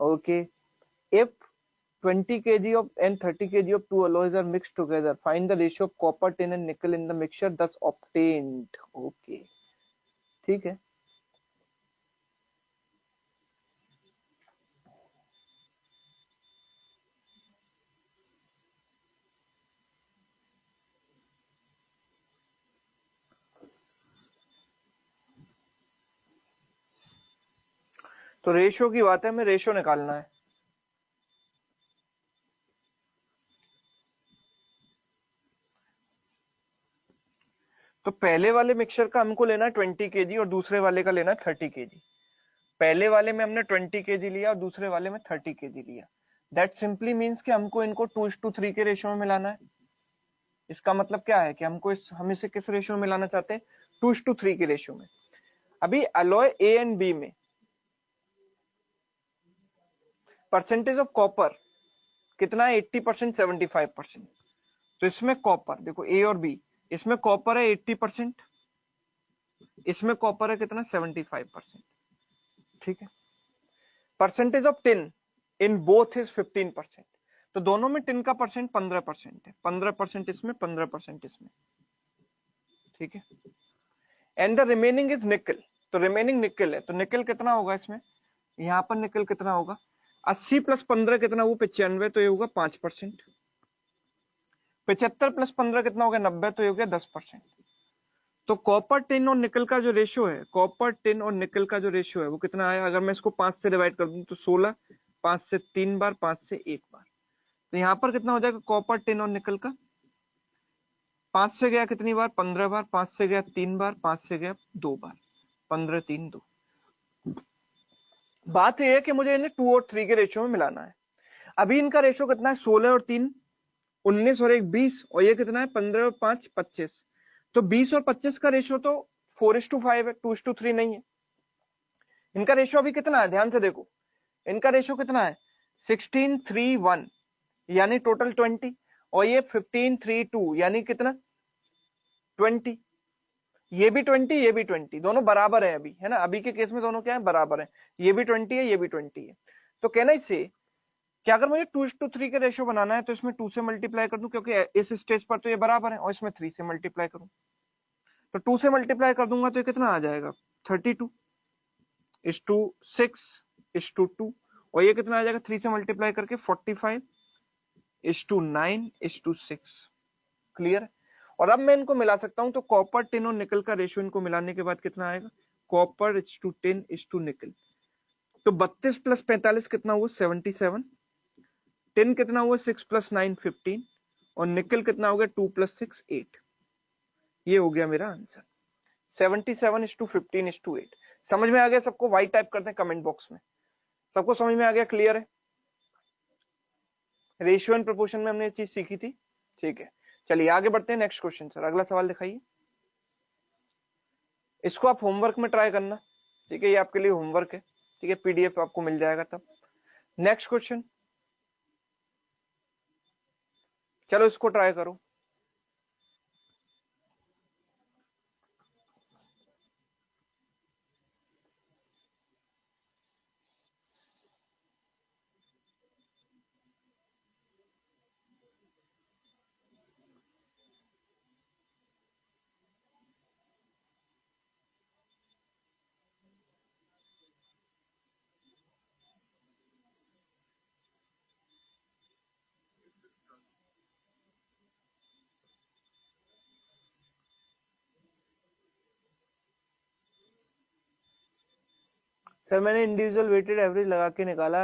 Okay. If 20 kg of and 30 kg of two alloys are mixed together, find the ratio of copper, tin and nickel in the mixture thus obtained. Okay. ठीक है। तो रेशियो की बात है, हमें रेशियो निकालना है। तो पहले वाले मिक्सचर का हमको लेना है 20 kg और दूसरे वाले का लेना है 30 kg। पहले वाले में हमने 20 kg लिया और दूसरे वाले में 30 kg लिया। दैट सिंपली मीन्स कि हमको इनको 2:3 के रेशियो में मिलाना है। इसका मतलब क्या है कि हम इसे किस रेशियो में मिलाना चाहते हैं? 2:3 के रेशियो में। अभी अलॉय ए एंड बी में परसेंटेज ऑफ कॉपर कितना है? 80%, 75%। तो इसमें कॉपर देखो, ए और बी, इसमें कॉपर है 80%, इसमें कॉपर है कितना? 75%। ठीक है। Percentage of tin in both is 15%। तो दोनों में टिन का परसेंट 15% है। 15% इसमें, 15% इसमें। ठीक है। एंड द रिमेनिंग इज निकल। तो रिमेनिंग निकल है, तो निकल कितना होगा इसमें? यहां पर निकल कितना होगा? 80 + 15 कितना? वो 95, तो ये होगा 5%। 75 + 15 कितना हो गया? 90, तो ये हो गया 10%। तो कॉपर टिन और निकल का जो रेशियो है, कॉपर टिन और निकल का जो रेशियो है वो कितना आया? अगर मैं इसको 5 से डिवाइड कर दूं तो 16, 5 से 3 बार, 5 से 1 बार। तो यहां पर कितना हो जाएगा कॉपर टिन और निकल का? 5 से गया कितनी बार? 15 बार। 5 से गया 3 बार, 5 से गया 2 बार। 15, 3, 2। बात यह है कि मुझे इन्हें 2 और 3 के रेशियो में मिलाना है। अभी इनका रेशियो कितना है? 16 और 3 19 और 1 20, और ये कितना है? 15 और 5 25। तो 20 और 25 का रेशियो तो 4:5 है, 2:3 नहीं है। इनका रेशियो अभी कितना है? ध्यान से देखो, इनका रेशियो कितना है? 16:3:1, यानी टोटल 20। और ये 15:3:2, यानी कितना? 20। ये भी 20, ये भी 20, दोनों बराबर है अभी, है ना? अभी के केस में दोनों क्या है? बराबर है। ये भी 20 है, ये भी 20 है। तो कहना इससे कि अगर मुझे 2:3 के रेशियो बनाना है तो इसमें 2 से मल्टीप्लाई कर दूं, क्योंकि इस स्टेज पर तो ये बराबर है, और इसमें 3 से मल्टीप्लाई करूं। तो 2 से मल्टीप्लाई कर दूंगा तो ये कितना आ जाएगा? 32:6:2। और ये कितना आ जाएगा 3 से मल्टीप्लाई करके? 45:9:6। क्लियर? और अब मैं इनको मिला सकता हूं, तो कॉपर टिन और निकल का रेशियो इनको मिलाने के बाद कितना आएगा? कॉपर टिन निकल। तो 32 + 45 कितना हुआ? 77। टिन कितना हुआ 6 + 9 15 और निकल कितना हो गया 2 + 6 8। ये हो गया मेरा आंसर 77:15:8। समझ में आ गया सबको? वाई टाइप करते हैं कमेंट बॉक्स में। सबको समझ में आ गया? क्लियर है? रेशियो एंड प्रोपोर्शन में हमने ये चीज सीखी थी। ठीक है, चलिए आगे बढ़ते हैं। नेक्स्ट क्वेश्चन सर, अगला सवाल दिखाइए। इसको आप होमवर्क में ट्राई करना, ठीक है, ये आपके लिए होमवर्क है, ठीक है, पीडीएफ आपको मिल जाएगा तब। नेक्स्ट क्वेश्चन, चलो इसको ट्राई करो। सर मैंने इंडिविजुअल वेटेड एवरेज लगा के निकाला।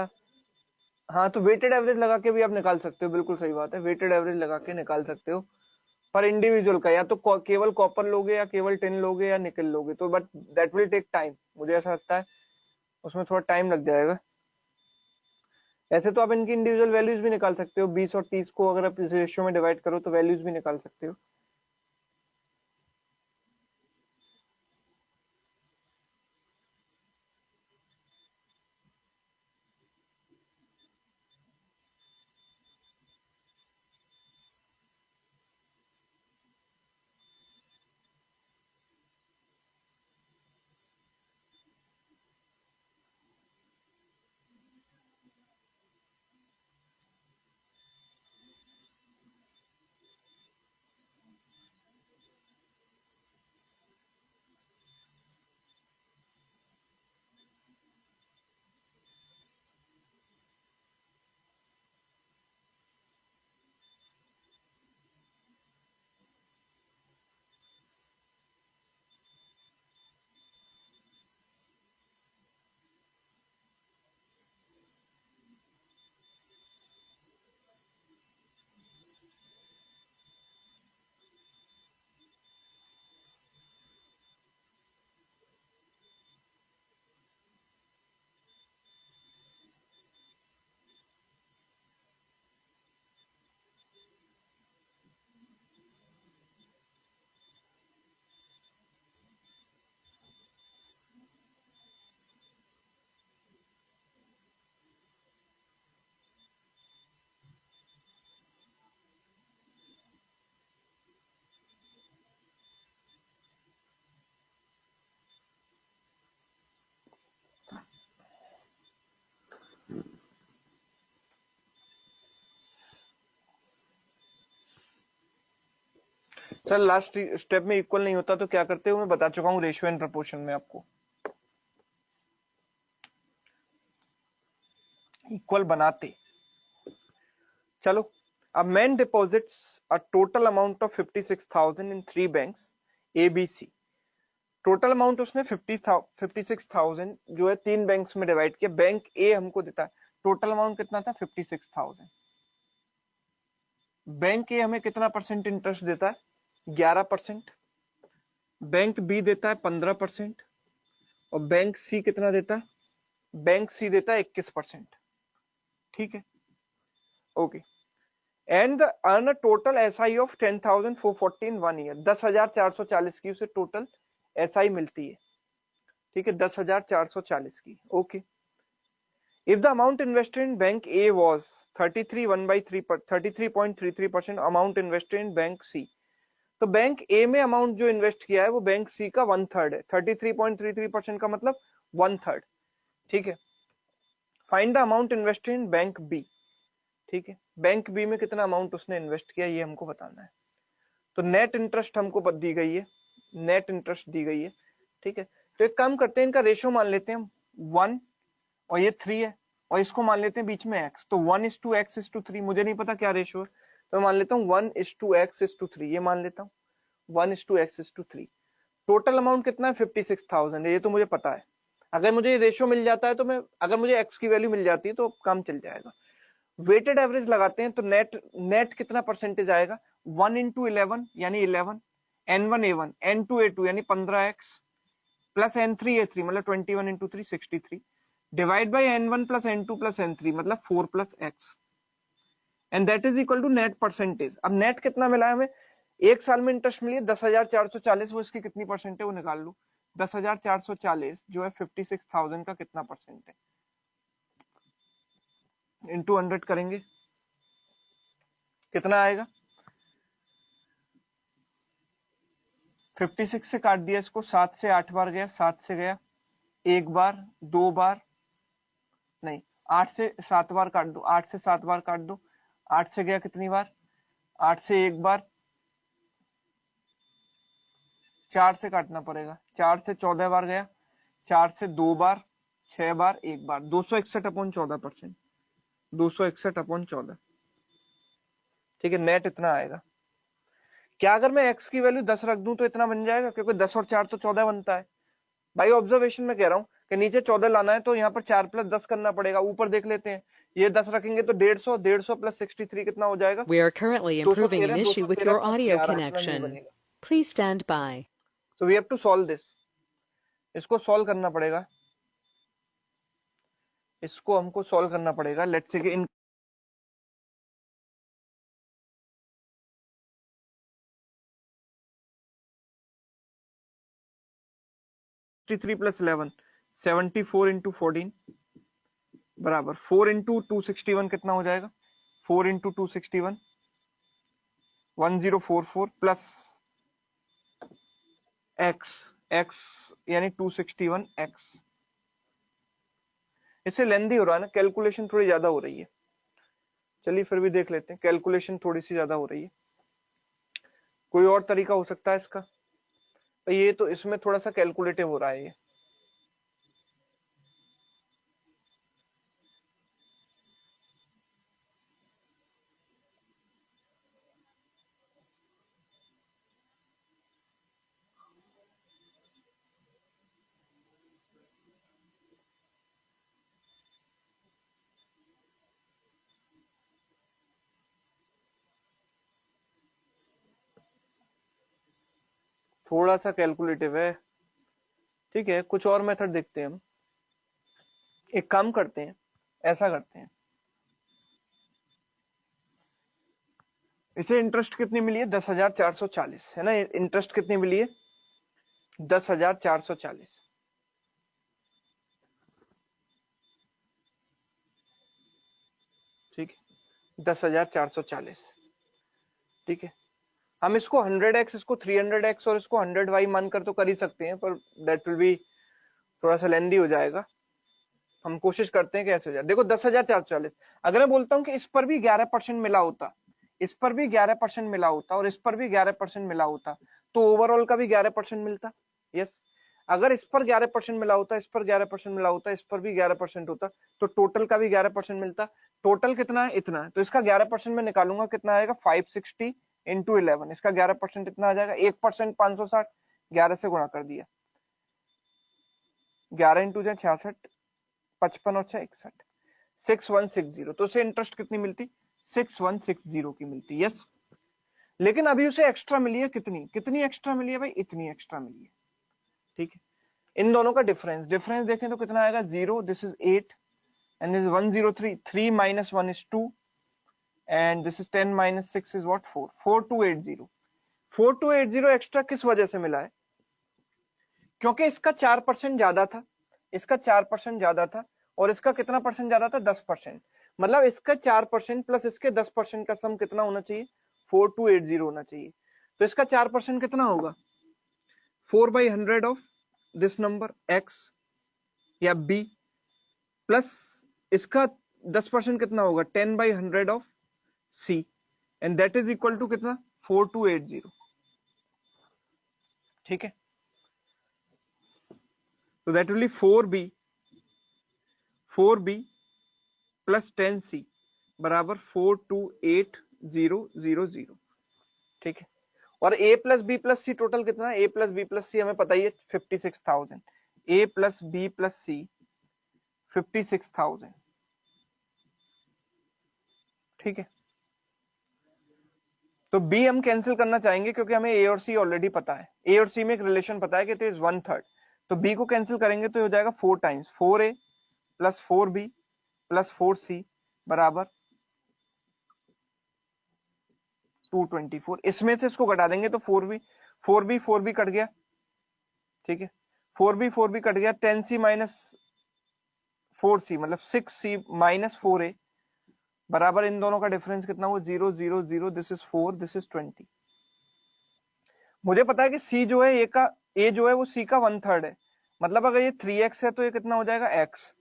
हाँ, तो वेटेड एवरेज लगा के भी आप निकाल सकते हो, बिल्कुल सही बात है, वेटेड एवरेज लगा के निकाल सकते हो। पर इंडिविजुअल का या तो केवल कॉपर लोगे या केवल टिन लोगे या निकल लोगे, तो but that will take time, मुझे ऐसा लगता है उसमें थोड़ा टाइम लग जाएगा। ऐसे तो आप इनकी इंडिविजुअल वैल्यूज भी निकाल सकते हो, 20 और 30 को अगर आप इस रेशियो में डिवाइड करो तो वैल्यूज भी निकाल सकते हो। सर लास्ट स्टेप में इक्वल नहीं होता तो क्या करते हो, मैं बता चुका हूँ रेशियो एंड प्रोपोर्शन में आपको। इक्वल बनाते, चलो। अब man deposits a total amount of 56,000 in 3 banks A B C. Total amount उसने 56,000 जो है 3 बैंक्स में डिवाइड किया। बैंक ए हमको देता है, टोटल अमाउंट कितना था 56,000। बैंक ए हमें कितना परसेंट इंटरेस्ट देता है 11%। बैंक बी देता है 15% और बैंक सी कितना देता है, बैंक सी देता है 21%। ठीक है, okay. And earn a total SI of 10,440 in 1 year. 10,440 की उसे टोटल एसआई मिलती है, ठीक है, 10,440 की। Okay, if the amount invested in bank A was 33.33% amount invested in bank C. तो बैंक ए में अमाउंट जो इन्वेस्ट किया है वो बैंक सी का 1/3 है। 33.33% का मतलब 1/3। ठीक है, find the amount invested in bank B. ठीक है, बैंक बी में कितना अमाउंट उसने इन्वेस्ट किया ये हमको बताना है। तो नेट इंटरेस्ट हमको दी गई है, नेट इंटरेस्ट दी गई है। ठीक है, तो एक काम करते हैं, इनका रेशियो मान लेते हैं हम 1 और ये 3 है और इसको मान लेते हैं बीच में x। तो 1:x:3, मुझे नहीं पता क्या रेशियो है, तो मान लेता हूँ 1:x:3, ये मान लेता हूँ 1:x:3। टोटल अमाउंट कितना है 56,000 है, ये तो मुझे पता है। अगर मुझे रेशियो मिल जाता है तो मैं, अगर मुझे x की वैल्यू मिल जाती है तो काम चल जाएगा। वेटेड एवरेज लगाते हैं तो नेट कितना परसेंटेज आएगा, 1 इंटू 11 यानी 11, N1 A1 N2 A2 यानी 15x प्लस N3 A3 मतलब 21 इंटू 3 63 divide by N1 plus N2 plus N3 मतलब 4 plus x and that is equal to net percentage. अब नेट कितना मिला है हमें, एक साल में इंटरेस्ट मिली है 10,440, वो इसकी कितनी परसेंट है वो निकाल लो। 10,440 जो है 56,000 का कितना परसेंट है, इंटू 100 करेंगे कितना आएगा, 56 से काट दिया इसको, 7 से 8 बार गया, 7 से गया एक बार, 2 बार नहीं, 8 से 7 बार काट दो, 8 से 7 बार काट दो, 8 से गया कितनी बार, 8 से एक बार, 4 से काटना पड़ेगा, 4 से 14 बार गया, 4 से 2 बार, 6 बार एक बार, 261/14%, 261/14। ठीक है, नेट इतना आएगा। क्या अगर मैं x की वैल्यू 10 रख दूं तो इतना बन जाएगा, क्योंकि 10 और 4 तो 14 बनता है। भाई ऑब्जर्वेशन में कह रहा हूं कि नीचे 14 लाना है तो यहाँ पर 4 प्लस 10 करना पड़ेगा। ऊपर देख लेते हैं, ये 10 रखेंगे तो 150, 150 प्लस 63 कितना हो जाएगा, We are currently improving an 213, issue with 213 your plus audio 11 इतना नहीं connection. बनेगा। Please stand by. So we have to solve this, इसको सॉल्व करना पड़ेगा, इसको हमको सॉल्व करना पड़ेगा। लेट्स से कि इन 63 प्लस 11 74 इंटू 14 बराबर 4 इंटू 261 कितना हो जाएगा, 4 इंटू 261 1044 प्लस x, x यानी 261 x। इससे लेंदी हो रहा है ना, कैलकुलेशन थोड़ी ज्यादा हो रही है। चलिए फिर भी देख लेते हैं, कैलकुलेशन थोड़ी सी ज्यादा हो रही है। कोई और तरीका हो सकता है इसका, ये तो इसमें थोड़ा सा कैलकुलेटिव हो रहा है ये। थोड़ा सा कैलकुलेटिव है। ठीक है, कुछ और मेथड देखते हैं हम। एक काम करते हैं, ऐसा करते हैं, इसे इंटरेस्ट कितनी मिली है, 10,440 है ना, इंटरेस्ट कितनी मिली है, 10,440। ठीक है, 10,440। ठीक है, हम इसको 100x, इसको 300x और इसको 100y मानकर तो कर ही सकते हैं, पर दैट विल बी थोड़ा सा लेंदी हो जाएगा। हम कोशिश करते हैं कि ऐसे हो जाए। देखो 10,440, अगर मैं बोलता हूँ कि इस पर भी 11% मिला होता, इस पर भी 11% मिला होता और इस पर भी 11% मिला होता, तो ओवरऑल का भी 11% मिलता। यस, अगर इस पर 11% मिला होता, इस पर 11% मिला होता, इस पर भी 11% होता, तो टोटल का भी 11% मिलता। टोटल कितना है, इतना है, तो इसका 11% में निकालूंगा, कितना आएगा, 560 इंटू 11, इसका 11% इतना आ जाएगा, 1% 560, 11 से गुणा कर दिया, 11 इंटू 66, 55 और 6 61, 6160। तो उसे इंटरेस्ट कितनी मिलती, 6160 की मिलती। यस, लेकिन अभी उसे एक्स्ट्रा मिली है, कितनी कितनी एक्स्ट्रा मिली है भाई, इतनी एक्स्ट्रा मिली है। ठीक है, इन दोनों का डिफरेंस देखें तो कितना आएगा, 0, this is 8 and this 103, 3 minus 1 is 2 and this is 10 minus 6 is what, 4, 4280। 4280 extra किस वजह से मिला है, क्योंकि इसका 4% ज्यादा था, इसका 4% ज्यादा था, और इसका कितना परसेंट ज्यादा था, 10%। मतलब इसका 4% प्लस इसके 10% का सम कितना होना चाहिए, 4280 होना चाहिए। तो इसका 4% कितना होगा, 4/100 ऑफ दिस नंबर x या b, प्लस इसका 10% कितना होगा, 10/100 of c, and that is equal to कितना, 4280। ठीक है, तो that will B 4b plus 10c बराबर 428000। ठीक है, और a plus B plus C total कितना है, a plus B plus C हमें पता ही है 56,000, a plus B plus C 56,000। ठीक है, तो बी हम कैंसिल करना चाहेंगे क्योंकि हमें ए और सी ऑलरेडी पता है, ए और सी में एक रिलेशन पता है कि इट इज 1/3, तो बी को कैंसिल करेंगे तो हो जाएगा 4 times 4a plus 4b plus 4c बराबर 224। इसमें से इसको घटा देंगे तो 4b कट गया, ठीक है, 4b कट गया, 10c माइनस 4c मतलब 6c माइनस 4a बराबर इन दोनों का डिफरेंस कितना हुआ 0 0 0, दिस इज 4, दिस इज 20। मुझे पता है कि c जो है a जो है वो c का 1/3 है, मतलब अगर ये 3x है तो ये कितना हो जाएगा x,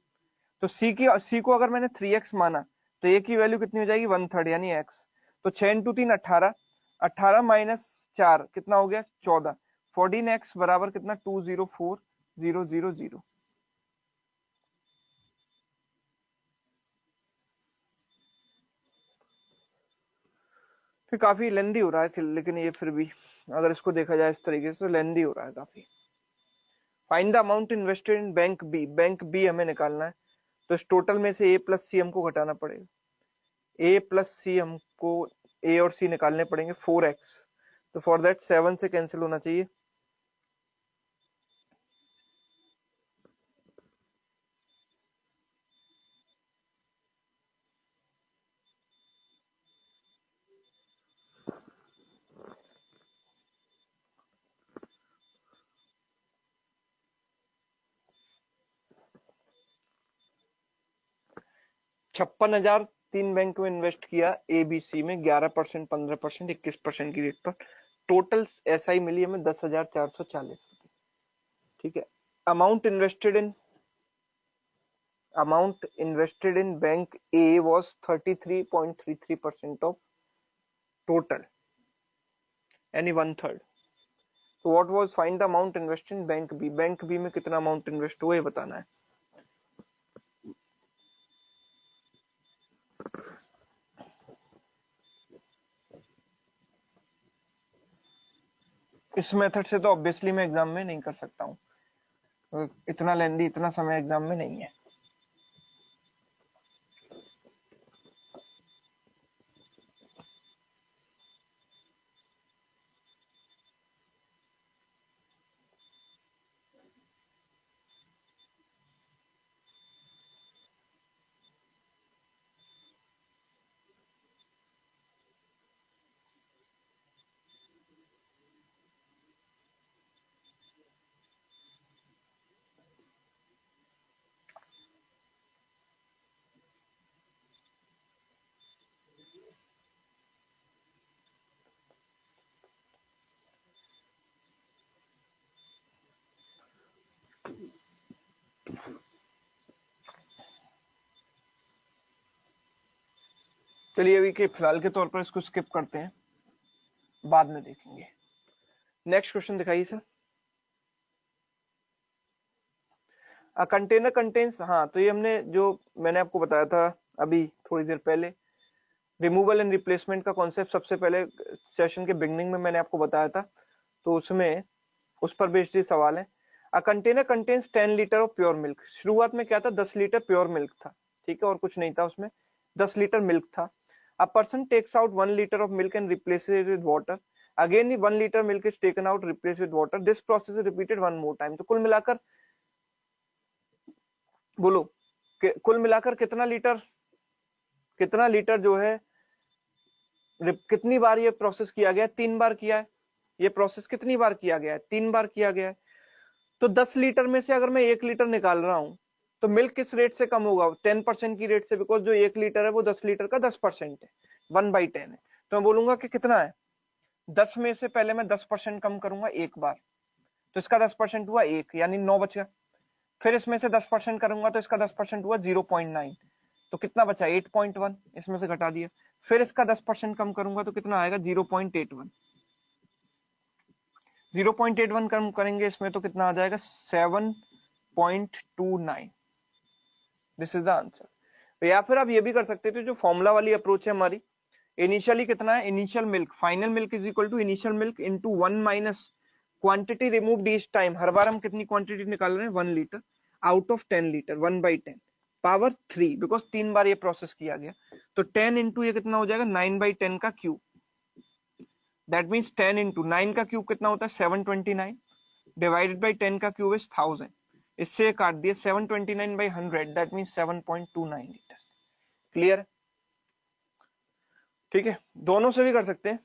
तो c को अगर मैंने 3x माना तो a की वैल्यू कितनी हो जाएगी 1/3 यानी x, तो 6 इंटू 3 18, 18 माइनस 4 कितना हो गया 14, 14x बराबर कितना 204000। फिर काफी लेंदी हो रहा है लेकिन ये फिर भी अगर इसको देखा जाए इस तरीके से तो लेंदी हो रहा है काफी। Find the amount invested in bank B, bank B हमें निकालना है, तो इस टोटल में से ए प्लस सी हमको घटाना पड़ेगा, ए प्लस सी हमको ए और सी निकालने पड़ेंगे 4x, तो फॉर दैट 7 से कैंसिल होना चाहिए, $56,000 तीन बैंक में इन्वेस्ट किया ए बी सी में 11%, 15%, 21% की रेट पर, टोटल एसआई मिली हमें 10,440 रुपए, ठीक है। Amount invested in bank A was 33.33% of total यानी 1/3। तो what was find the amount invested in bank B, bank B में कितना अमाउंट इन्वेस्ट हुआ ये बताना है। इस मेथड से तो ऑब्वियसली मैं एग्जाम में नहीं कर सकता हूँ, इतना लेंदी इतना समय एग्जाम में नहीं है। चलिए अभी के फिलहाल के तौर पर इसको स्किप करते हैं, बाद में देखेंगे। नेक्स्ट क्वेश्चन दिखाइए सर। कंटेनर कंटेन्स, हाँ तो ये हमने जो मैंने आपको बताया था अभी थोड़ी देर पहले, रिमूवल एंड रिप्लेसमेंट का कॉन्सेप्ट सबसे पहले सेशन के बिगनिंग में मैंने आपको बताया था, तो उसमें उस पर बेस्ड ये सवाल है। A container contains 10 litre of pure milk, शुरुआत में क्या था 10 लीटर प्योर मिल्क था, ठीक है, और कुछ नहीं था उसमें, 10 लीटर मिल्क था। A person takes out 1 litre of milk and replaces with water, again 1 litre milk is taken out replace with water, this process is repeated 1 more time. तो कुल मिलाकर बोलो कुल मिलाकर कितना लीटर जो है कितनी बार ये प्रोसेस किया गया है, 3 बार किया है। ये प्रोसेस कितनी बार किया गया है, 3 बार किया गया है। तो 10 लीटर में से अगर मैं 1 लीटर निकाल रहा हूं तो मिल्क किस रेट से कम होगा, 10% की रेट से, बिकॉज जो 1 लीटर है वो 10 लीटर का 10% है, 1/10 है। तो मैं बोलूंगा कि कितना है, 10 में से पहले मैं 10% कम करूंगा एक बार, तो इसका 10% हुआ 1 यानी 9 बचा, फिर इसमें से 10% करूंगा तो इसका 10% हुआ 0.9, तो कितना बचा 8.1, इसमें से घटा दिया, फिर इसका 10% कम करूंगा तो कितना आएगा 0.81, 0.81 कम करेंगे इसमें तो कितना आ जाएगा 7.29, दिस इज द आंसर। तो या फिर आप ये भी कर सकते थे जो फॉर्मूला वाली अप्रोच है हमारी, इनिशियली कितना है, initial milk, final milk is equal to initial milk into 1 minus quantity removed each time, हर बार हम कितनी क्वांटिटी निकाल रहे हैं 1 litre out of 10 litre, 1/10, power 3, because 3 बार ये प्रोसेस किया गया। तो 10 इंटू ये कितना हो जाएगा 9/10 का क्यूब, दैट मीन्स 10 इंटू 9 का क्यूब कितना होता है 729, डिवाइडेड बाई 10 का क्यूब इज 1000। इससे काट दिया 729/100, दैट मीन्स 7.29 लीटर। क्लियर? ठीक है, दोनों से भी कर सकते हैं,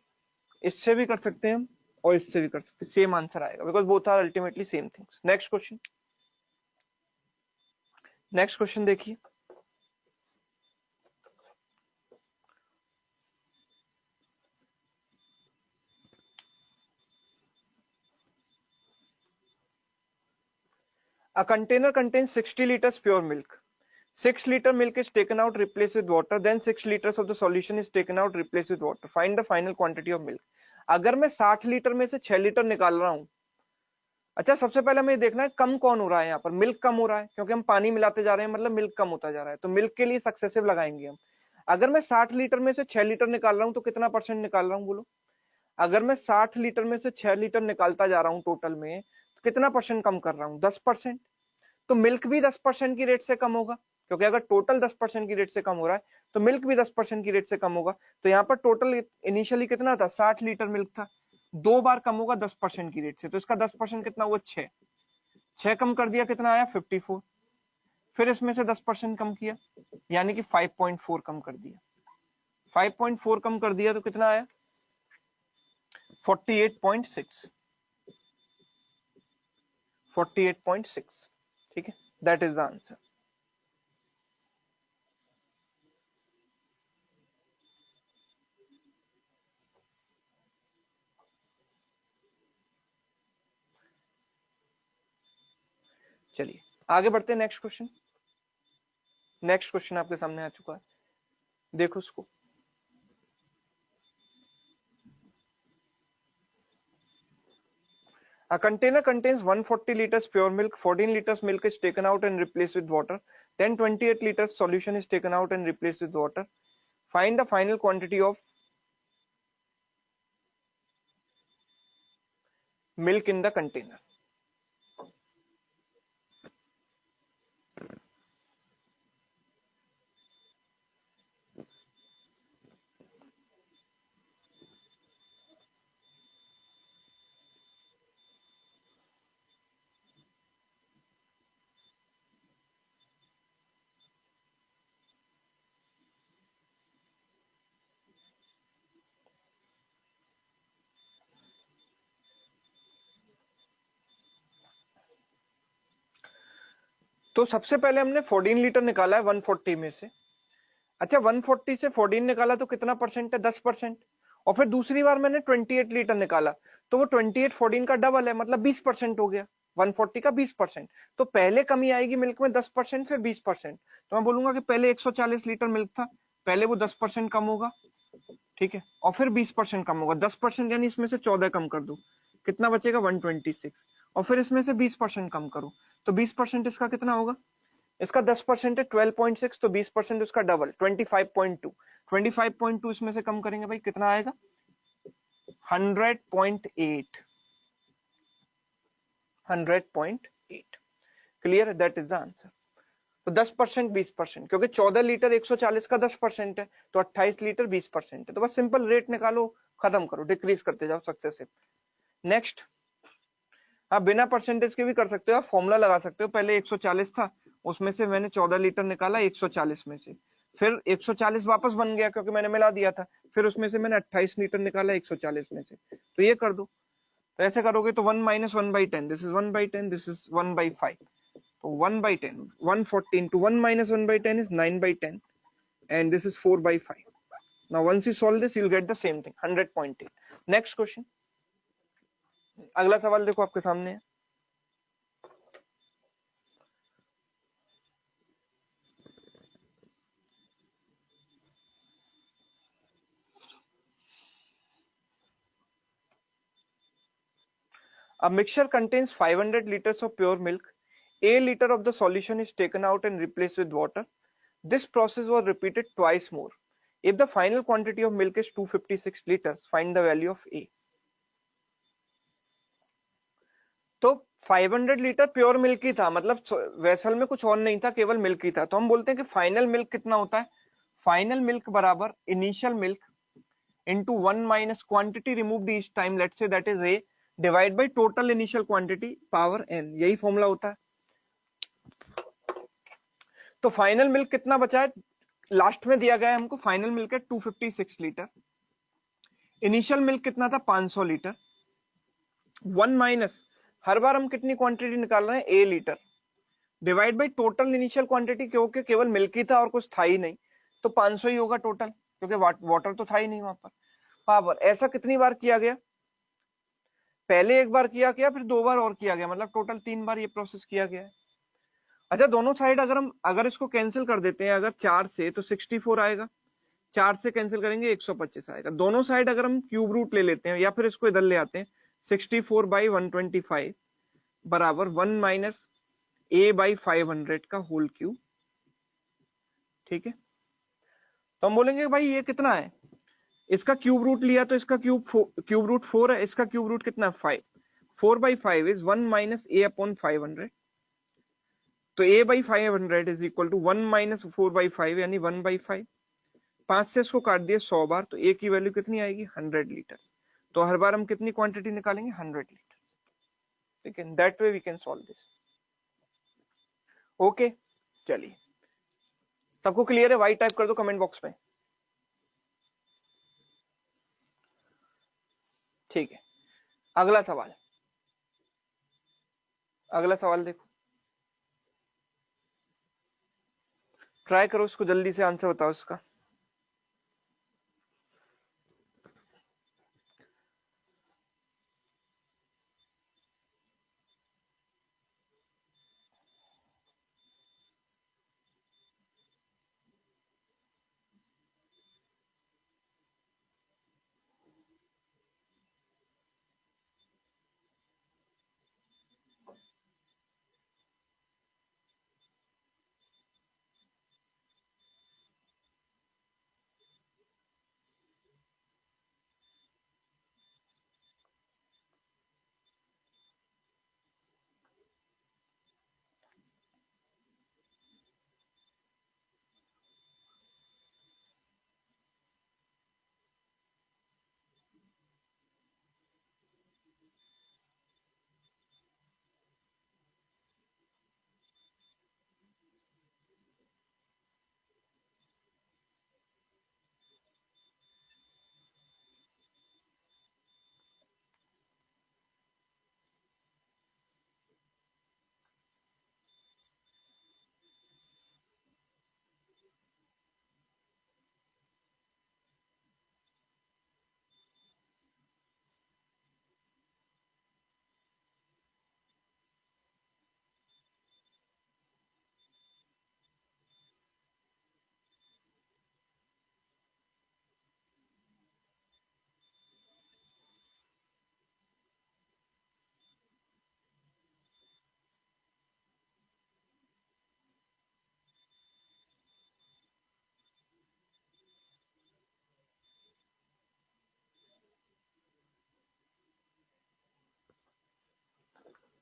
इससे भी कर सकते हैं हम और इससे भी कर सकते हैं, सेम आंसर आएगा because both are ultimately same things. Next question, next question देखिए। A container contains 60 liters pure milk. 6 liter milk is taken out, replaced with water. Then 6 liters of the solution is taken out, replaced with water. Find the final quantity of milk. अगर मैं 60 लीटर में से 6 लीटर निकाल रहा हूं, अच्छा सबसे पहले हमें देखना है कम कौन हो रहा है। यहाँ पर मिल्क कम हो रहा है क्योंकि हम पानी मिलाते जा रहे हैं, मतलब मिल्क कम होता जा रहा है, तो मिल्क के लिए सक्सेसिव लगाएंगे हम। अगर मैं 60 लीटर में से 6 लीटर निकाल रहा हूं तो कितना परसेंट निकाल रहा हूं बोलो? अगर मैं 60 लीटर में से 6 लीटर निकालता जा रहा हूं टोटल में, तो कितना परसेंट कम कर रहा हूं? 10%। तो मिल्क भी 10% की रेट से कम होगा, क्योंकि अगर टोटल 10% की रेट से कम हो रहा है तो मिल्क भी 10% की रेट से कम होगा। तो यहाँ पर टोटल इनिशियली कितना था? 60 लीटर मिल्क था, 2 बार कम होगा 10% की रेट से, तो इसका 10% कितना हुआ? 6। 6 कम कर दिया, कितना आया? 54। फिर इसमें से 10% कम किया, यानी कि 5.4 कम कर दिया। 5.4 कम कर दिया तो कितना आया? 48.6। 48.6। ठीक है, दैट इज द आंसर। चलिए आगे बढ़ते हैं। नेक्स्ट क्वेश्चन, नेक्स्ट क्वेश्चन आपके सामने आ चुका है, देखो उसको। A container contains 140 liters pure milk. 14 liters milk is taken out and replaced with water. Then 28 liters solution is taken out and replaced with water. Find the final quantity of milk in the container. तो सबसे पहले हमने 14 लीटर निकाला है 140 में से। अच्छा 140 से 14 निकाला तो कितना परसेंट है? 10%। और फिर दूसरी बार मैंने 28 लीटर निकाला, तो वो 28 14 का डबल है, मतलब 20% हो गया। 140 का 20%। तो पहले कमी आएगी मिल्क में 10%, फिर 20%। तो मैं बोलूंगा कि पहले 140 लीटर मिल्क था, पहले वो 10% कम होगा, ठीक है, और फिर 20% कम होगा। 10% यानी इसमें से 14 कम कर दो, कितना बचेगा? 126। और फिर इसमें से 20% कम करो, तो 20% इसका कितना होगा? इसका 10% है 12.6, तो 20% उसका डबल 25.2। 25.2 इसमें से कम करेंगे भाई, कितना आएगा? 100.8। 100.8। Clear? That is the answer. तो 10% 20%, क्योंकि 14 लीटर 140 का 10% है, तो 28 लीटर 20% है। तो बस सिंपल रेट निकालो, खत्म करो, डिक्रीज करते जाओ सक्सेसिव। नेक्स्ट, आप बिना परसेंटेज के भी कर सकते हो, आप फॉर्मूला लगा सकते हो। पहले 140 था, उसमें से मैंने 14 लीटर निकाला 140 में से, फिर 140 वापस बन गया क्योंकि मैंने मिला दिया था, फिर उसमें से मैंने 28 लीटर निकाला 140 में से, तो ये कर दो। तो ऐसे करोगे तो 1 minus 1/10, this is 1/10, this is 1/5। तो 1/10, 140 into 1 minus 1/10 is 9/10, and this is 4/5. Now once you solve this, you'll get the same thing, 100.8. Next question, अगला सवाल देखो आपके सामने है। A mixture contains 500 liters of pure milk. A liter of the solution is taken out and replaced with water. This process was repeated twice more. If the final quantity of milk is 256 liters, find the value of A. तो 500 लीटर प्योर मिल्क ही था, मतलब वेसल में कुछ और नहीं था, केवल मिल्क ही था। तो हम बोलते हैं कि फाइनल मिल्क कितना होता है, फाइनल मिल्क बराबर initial milk into 1 minus quantity removed each time, let's say that is A, divide by total initial quantity power n, यही फॉर्मूला होता है। तो फाइनल मिल्क कितना बचा है, लास्ट में दिया गया है हमको, फाइनल मिल्क है 256 लीटर, इनिशियल मिल्क कितना था 500 लीटर, 1 माइनस, हर बार हम कितनी क्वांटिटी निकाल रहे हैं A litre, divide by total initial quantity, क्योंकि केवल मिल्क ही था और कुछ था ही नहीं, तो 500 ही होगा टोटल, क्योंकि वाटर तो था ही नहीं वहां पर। पावर ऐसा कितनी बार किया गया, पहले एक बार किया गया, फिर 2 बार और किया गया, मतलब टोटल 3 बार ये प्रोसेस किया गया है। अच्छा, दोनों साइड अगर इसको कैंसिल कर देते हैं, अगर 4 से तो 64 आएगा, 4 से कैंसिल करेंगे 125 आएगा। दोनों साइड अगर हम क्यूब रूट ले लेते हैं या फिर इसको इधर ले आते हैं, 64 बाई 125 बराबर 1 माइनस ए बाई 500 का होल क्यूब। ठीक है, तो हम बोलेंगे भाई ये कितना है, इसका क्यूब रूट लिया तो इसका क्यूब रूट 4 है, इसका क्यूब रूट कितना है 5, 4 by 5 is 1 minus a upon 500, तो a by 500 is equal to 1 minus 4 by 5 यानी 1 बाई 5, 5 से इसको काट दिए 100 बार, तो ए की वैल्यू कितनी आएगी 100 लीटर। तो हर बार हम कितनी क्वांटिटी निकालेंगे 100 लीटर। ठीक है, that way we can solve this. Okay, चलिए, सबको क्लियर है, वाई टाइप कर दो कमेंट बॉक्स में। ठीक है, अगला सवाल, अगला सवाल देखो, ट्राई करो उसको जल्दी से आंसर बताओ इसका।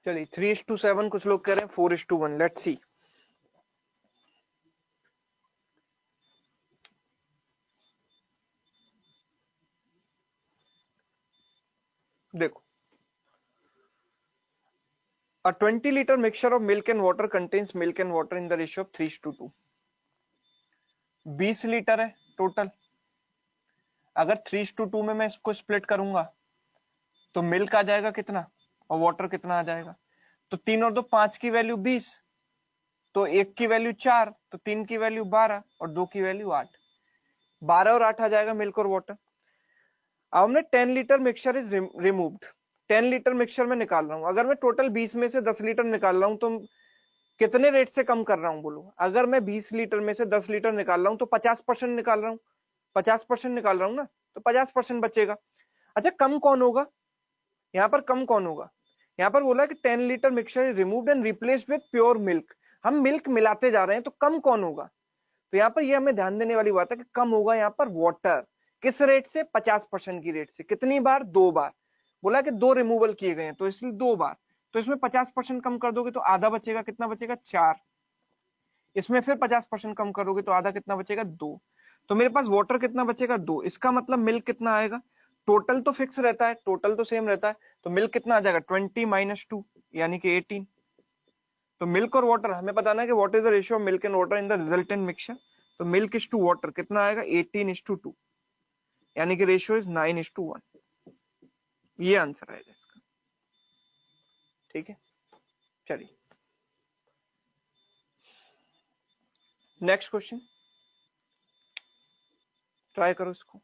चलिए 3:7, कुछ लोग कह रहे हैं 4:1, लेट्स सी। देखो, a 20 liter mixture of milk and water contains milk and water in the ratio of 3:2। 20 litre है टोटल, अगर 3:2 में मैं इसको स्प्लिट करूंगा तो मिल्क आ जाएगा कितना और वाटर कितना आ जाएगा, तो 3 और 2 5 की वैल्यू 20, तो 1 की वैल्यू 4, तो 3 की वैल्यू 12 और 2 की वैल्यू 8, 12 और 8 आ जाएगा मिल्क और वाटर। अब हमने 10 litre mixture is removed, 10 litre mixture में निकाल रहा हूं, अगर मैं टोटल 20 में से 10 लीटर निकाल रहा हूं तो कितने रेट से कम कर रहा हूं बोलो, अगर मैं 20 लीटर में से 10 लीटर निकाल रहा हूं तो 50% निकाल रहा हूं, 50% निकाल रहा हूं ना, तो 50% बचेगा। अच्छा, कम कौन होगा यहाँ पर, कम कौन होगा, यहाँ पर बोला कि 10 litre mixture is removed and replaced with pure milk, हम मिल्क मिलाते जा रहे हैं, तो कम कौन होगा, तो यहाँ पर ये हमें ध्यान देने वाली बात है कि कम होगा यहाँ पर वाटर, किस रेट से 50% की रेट से, कितनी बार 2 बार, बोला कि 2 रिमूवल किए गए हैं तो इसलिए 2 बार, तो इसमें 50% कम कर दोगे तो आधा बचेगा, कितना बचेगा 4। इसमें फिर 50% कम करोगे तो आधा कितना बचेगा 2। तो मेरे पास वाटर कितना बचेगा 2। इसका मतलब मिल्क कितना आएगा, टोटल तो फिक्स रहता है, टोटल तो सेम रहता है, तो मिल्क कितना आ जाएगा 20 - 2 यानी कि 18। तो मिल्क और वाटर हमें बताना है कि what is the ratio of milk and water in the resultant mixture. तो मिल्क इज टू वाटर कितना आएगा 18:2 यानी कि रेशियो इज 9:1। ये आंसर आएगा इसका। ठीक है, चलिए नेक्स्ट क्वेश्चन ट्राई करो इसको।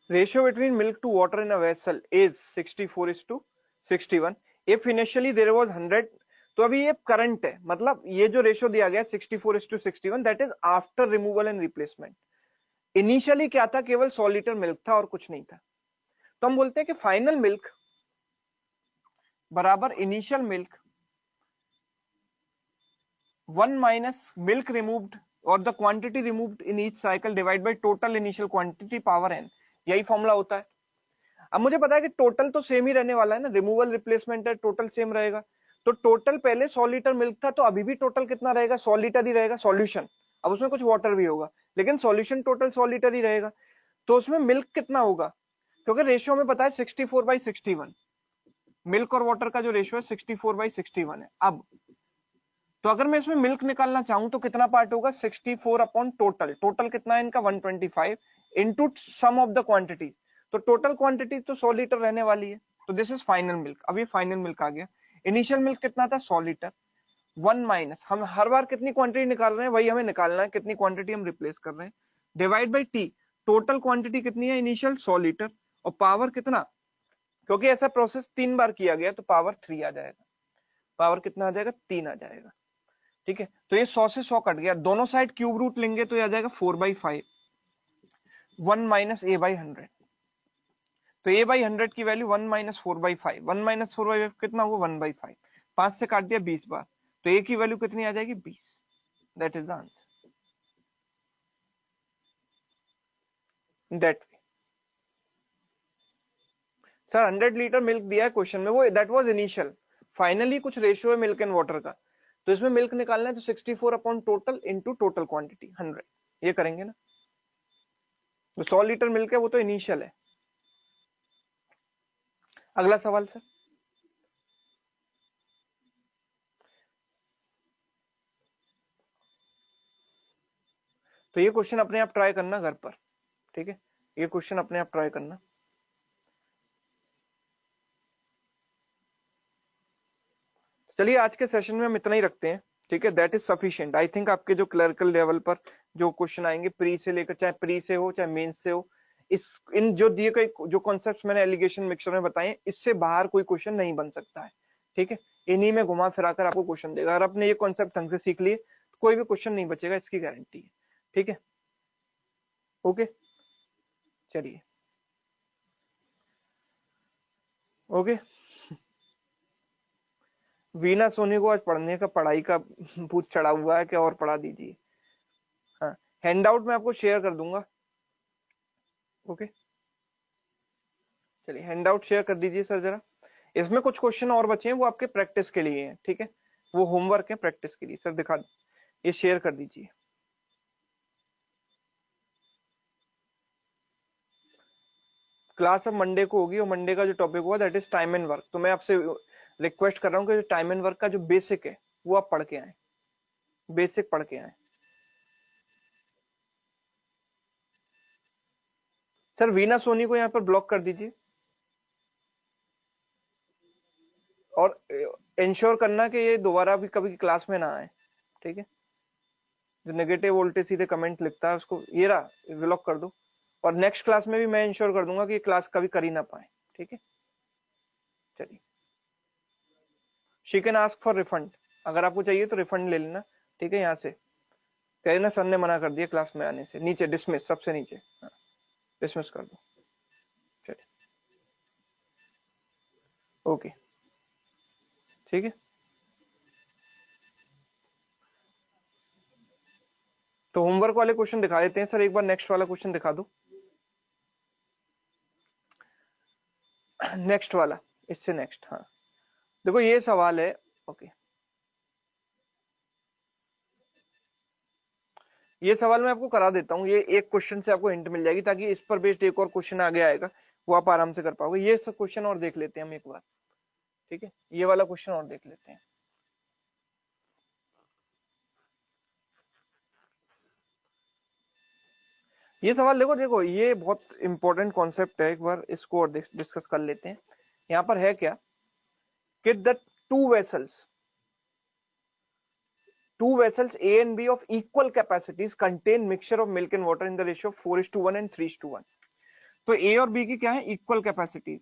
Ratio between milk to water in a vessel is 64:61 if initially there was 100। तो अभी ये करंट है, मतलब ये जो रेशियो दिया गया 64:61 that is after removal and replacement. Initially क्या था, केवल 100 लीटर मिल्क था और कुछ नहीं था। तो हम बोलते हैं कि फाइनल मिल्क बराबर initial milk 1 minus milk removed और the quantity removed in each cycle divide by total initial quantity power n। यही फॉर्मूला होता है। अब मुझे पता है कि टोटल तो सेम ही रहने वाला है ना, रिमूवल रिप्लेसमेंट है, टोटल सेम रहेगा। तो टोटल पहले 100 लीटर मिल्क था, तो अभी भी टोटल कितना रहेगा 100 लीटर ही रहेगा सॉल्यूशन। अब उसमें कुछ वाटर भी होगा लेकिन सॉल्यूशन टोटल 100 लीटर ही रहेगा। तो उसमें मिल्क कितना होगा, क्योंकि रेशियो में पता है 64/61, मिल्क और वाटर का जो रेशियो है 64/61 है। अब तो अगर मैं इसमें मिल्क निकालना चाहूं तो कितना पार्ट होगा 64 अपॉन टोटल। टोटल कितना है इनका 125 into sum of the quantity. तो टोटल क्वांटिटी तो 100 लीटर रहने वाली है। तो दिस इज फाइनल मिल्क। अब ये फाइनल मिल्क आ गया। इनिशियल मिल्क कितना था 100 लीटर। 1 माइनस हम हर बार कितनी क्वांटिटी निकाल रहे हैं वही हमें निकालना है, कितनी क्वांटिटी हम रिप्लेस कर रहे हैं, divide by T. Total quantity कितनी है इनिशियल 100 लीटर और पावर कितना, क्योंकि ऐसा प्रोसेस 3 बार किया गया तो पावर 3 आ जाएगा। पावर कितना आ जाएगा 3 आ जाएगा। ठीक है, तो ये 100 से 100 कट गया, दोनों साइड क्यूब रूट लेंगे तो ये आ जाएगा 4/5 1 माइनस a बाई 100। तो a बाई 100 की वैल्यू 1 माइनस 4/5, 1 माइनस 4/5 कितना हुआ 1/5, 5 से काट दिया 20 बार, तो a की वैल्यू कितनी आ जाएगी 20। That is the answer. That way sir 100 litre milk दिया है क्वेश्चन में, वो दैट वाज इनिशियल। फाइनली कुछ रेशियो है मिल्क एंड वाटर का, तो इसमें मिल्क निकालना है तो 64 upon total into total quantity 100, ये करेंगे ना। तो 100 लीटर मिल्क है वो तो इनिशियल है। अगला सवाल सर। तो ये क्वेश्चन अपने आप ट्राई करना घर पर, ठीक है, ये क्वेश्चन अपने आप ट्राई करना। चलिए आज के सेशन में हम इतना ही रखते हैं, ठीक है, that is sufficient. I think आपके जो क्लरिकल लेवल पर जो क्वेश्चन आएंगे प्री से लेकर, चाहे प्री से हो चाहे मेंस से हो, इस इन जो दिए गए जो कॉन्सेप्ट्स मैंने एलिगेशन मिक्सचर में बताए इससे बाहर कोई क्वेश्चन नहीं बन सकता है। ठीक है, इन्हीं में घुमा फिरा कर आपको क्वेश्चन देगा। अगर आपने ये कॉन्सेप्ट ढंग से सीख लिए तो कोई भी क्वेश्चन नहीं बचेगा, इसकी गारंटी है। ठीक है, ओके, चलिए ओके। वीना सोनी को आज पढ़ने का पढ़ाई का भूत चढ़ा हुआ है, क्या और पढ़ा दीजिए। हाँ, हैंड आउट मैं आपको शेयर कर दूंगा, ओके, चलिए हैंड आउट शेयर कर दीजिए सर जरा। इसमें कुछ क्वेश्चन और बचे हैं, वो आपके प्रैक्टिस के लिए हैं, ठीक है, वो होमवर्क है प्रैक्टिस के लिए। सर दिखा, ये शेयर कर दीजिए। क्लास अब मंडे को होगी और मंडे का जो टॉपिक हुआ that is time and work. तो मैं आपसे रिक्वेस्ट कर रहा हूँ कि टाइम एंड वर्क का जो बेसिक है वो आप पढ़ के आए, बेसिक पढ़ के आए। सर वीना सोनी को यहाँ पर ब्लॉक कर दीजिए और इंश्योर करना कि ये दोबारा भी कभी क्लास में ना आए, ठीक है। जो नेगेटिव वोल्टेज सीधे कमेंट लिखता है उसको ये रहा ब्लॉक कर दो, और नेक्स्ट क्लास में भी मैं इंश्योर कर दूंगा कि ये क्लास कभी कर ही ना पाए, ठीक है। चलिए, she can ask for refund, अगर आपको चाहिए तो रिफंड ले लेना, ठीक है। यहाँ से कहे ना सर ने मना कर दिया क्लास में आने से, नीचे डिसमिस, सबसे नीचे डिसमिस कर दो। चलिए, ओके, ठीक है। तो होमवर्क वाले क्वेश्चन दिखा देते हैं सर, एक बार नेक्स्ट वाला क्वेश्चन दिखा दो। नेक्स्ट वाला, इससे नेक्स्ट, हाँ देखो ये सवाल है, ओके। ये सवाल मैं आपको करा देता हूँ, ये एक क्वेश्चन से आपको हिंट मिल जाएगी, ताकि इस पर बेस्ड एक और क्वेश्चन आगे आएगा, वो आप आराम से कर पाओगे। ये सब क्वेश्चन और देख लेते हैं हम एक बार, ठीक है, ये वाला क्वेश्चन और देख लेते हैं। ये सवाल देखो देखो, ये बहुत इंपॉर्टेंट कॉन्सेप्ट है, एक बार इसको और डिस्कस कर लेते हैं। यहाँ पर है क्या कि the two vessels A and B of equal capacities contain mixture of milk and water in the ratio of 4:1 and 3:1। तो A और B की क्या है, इक्वल कैपेसिटीज।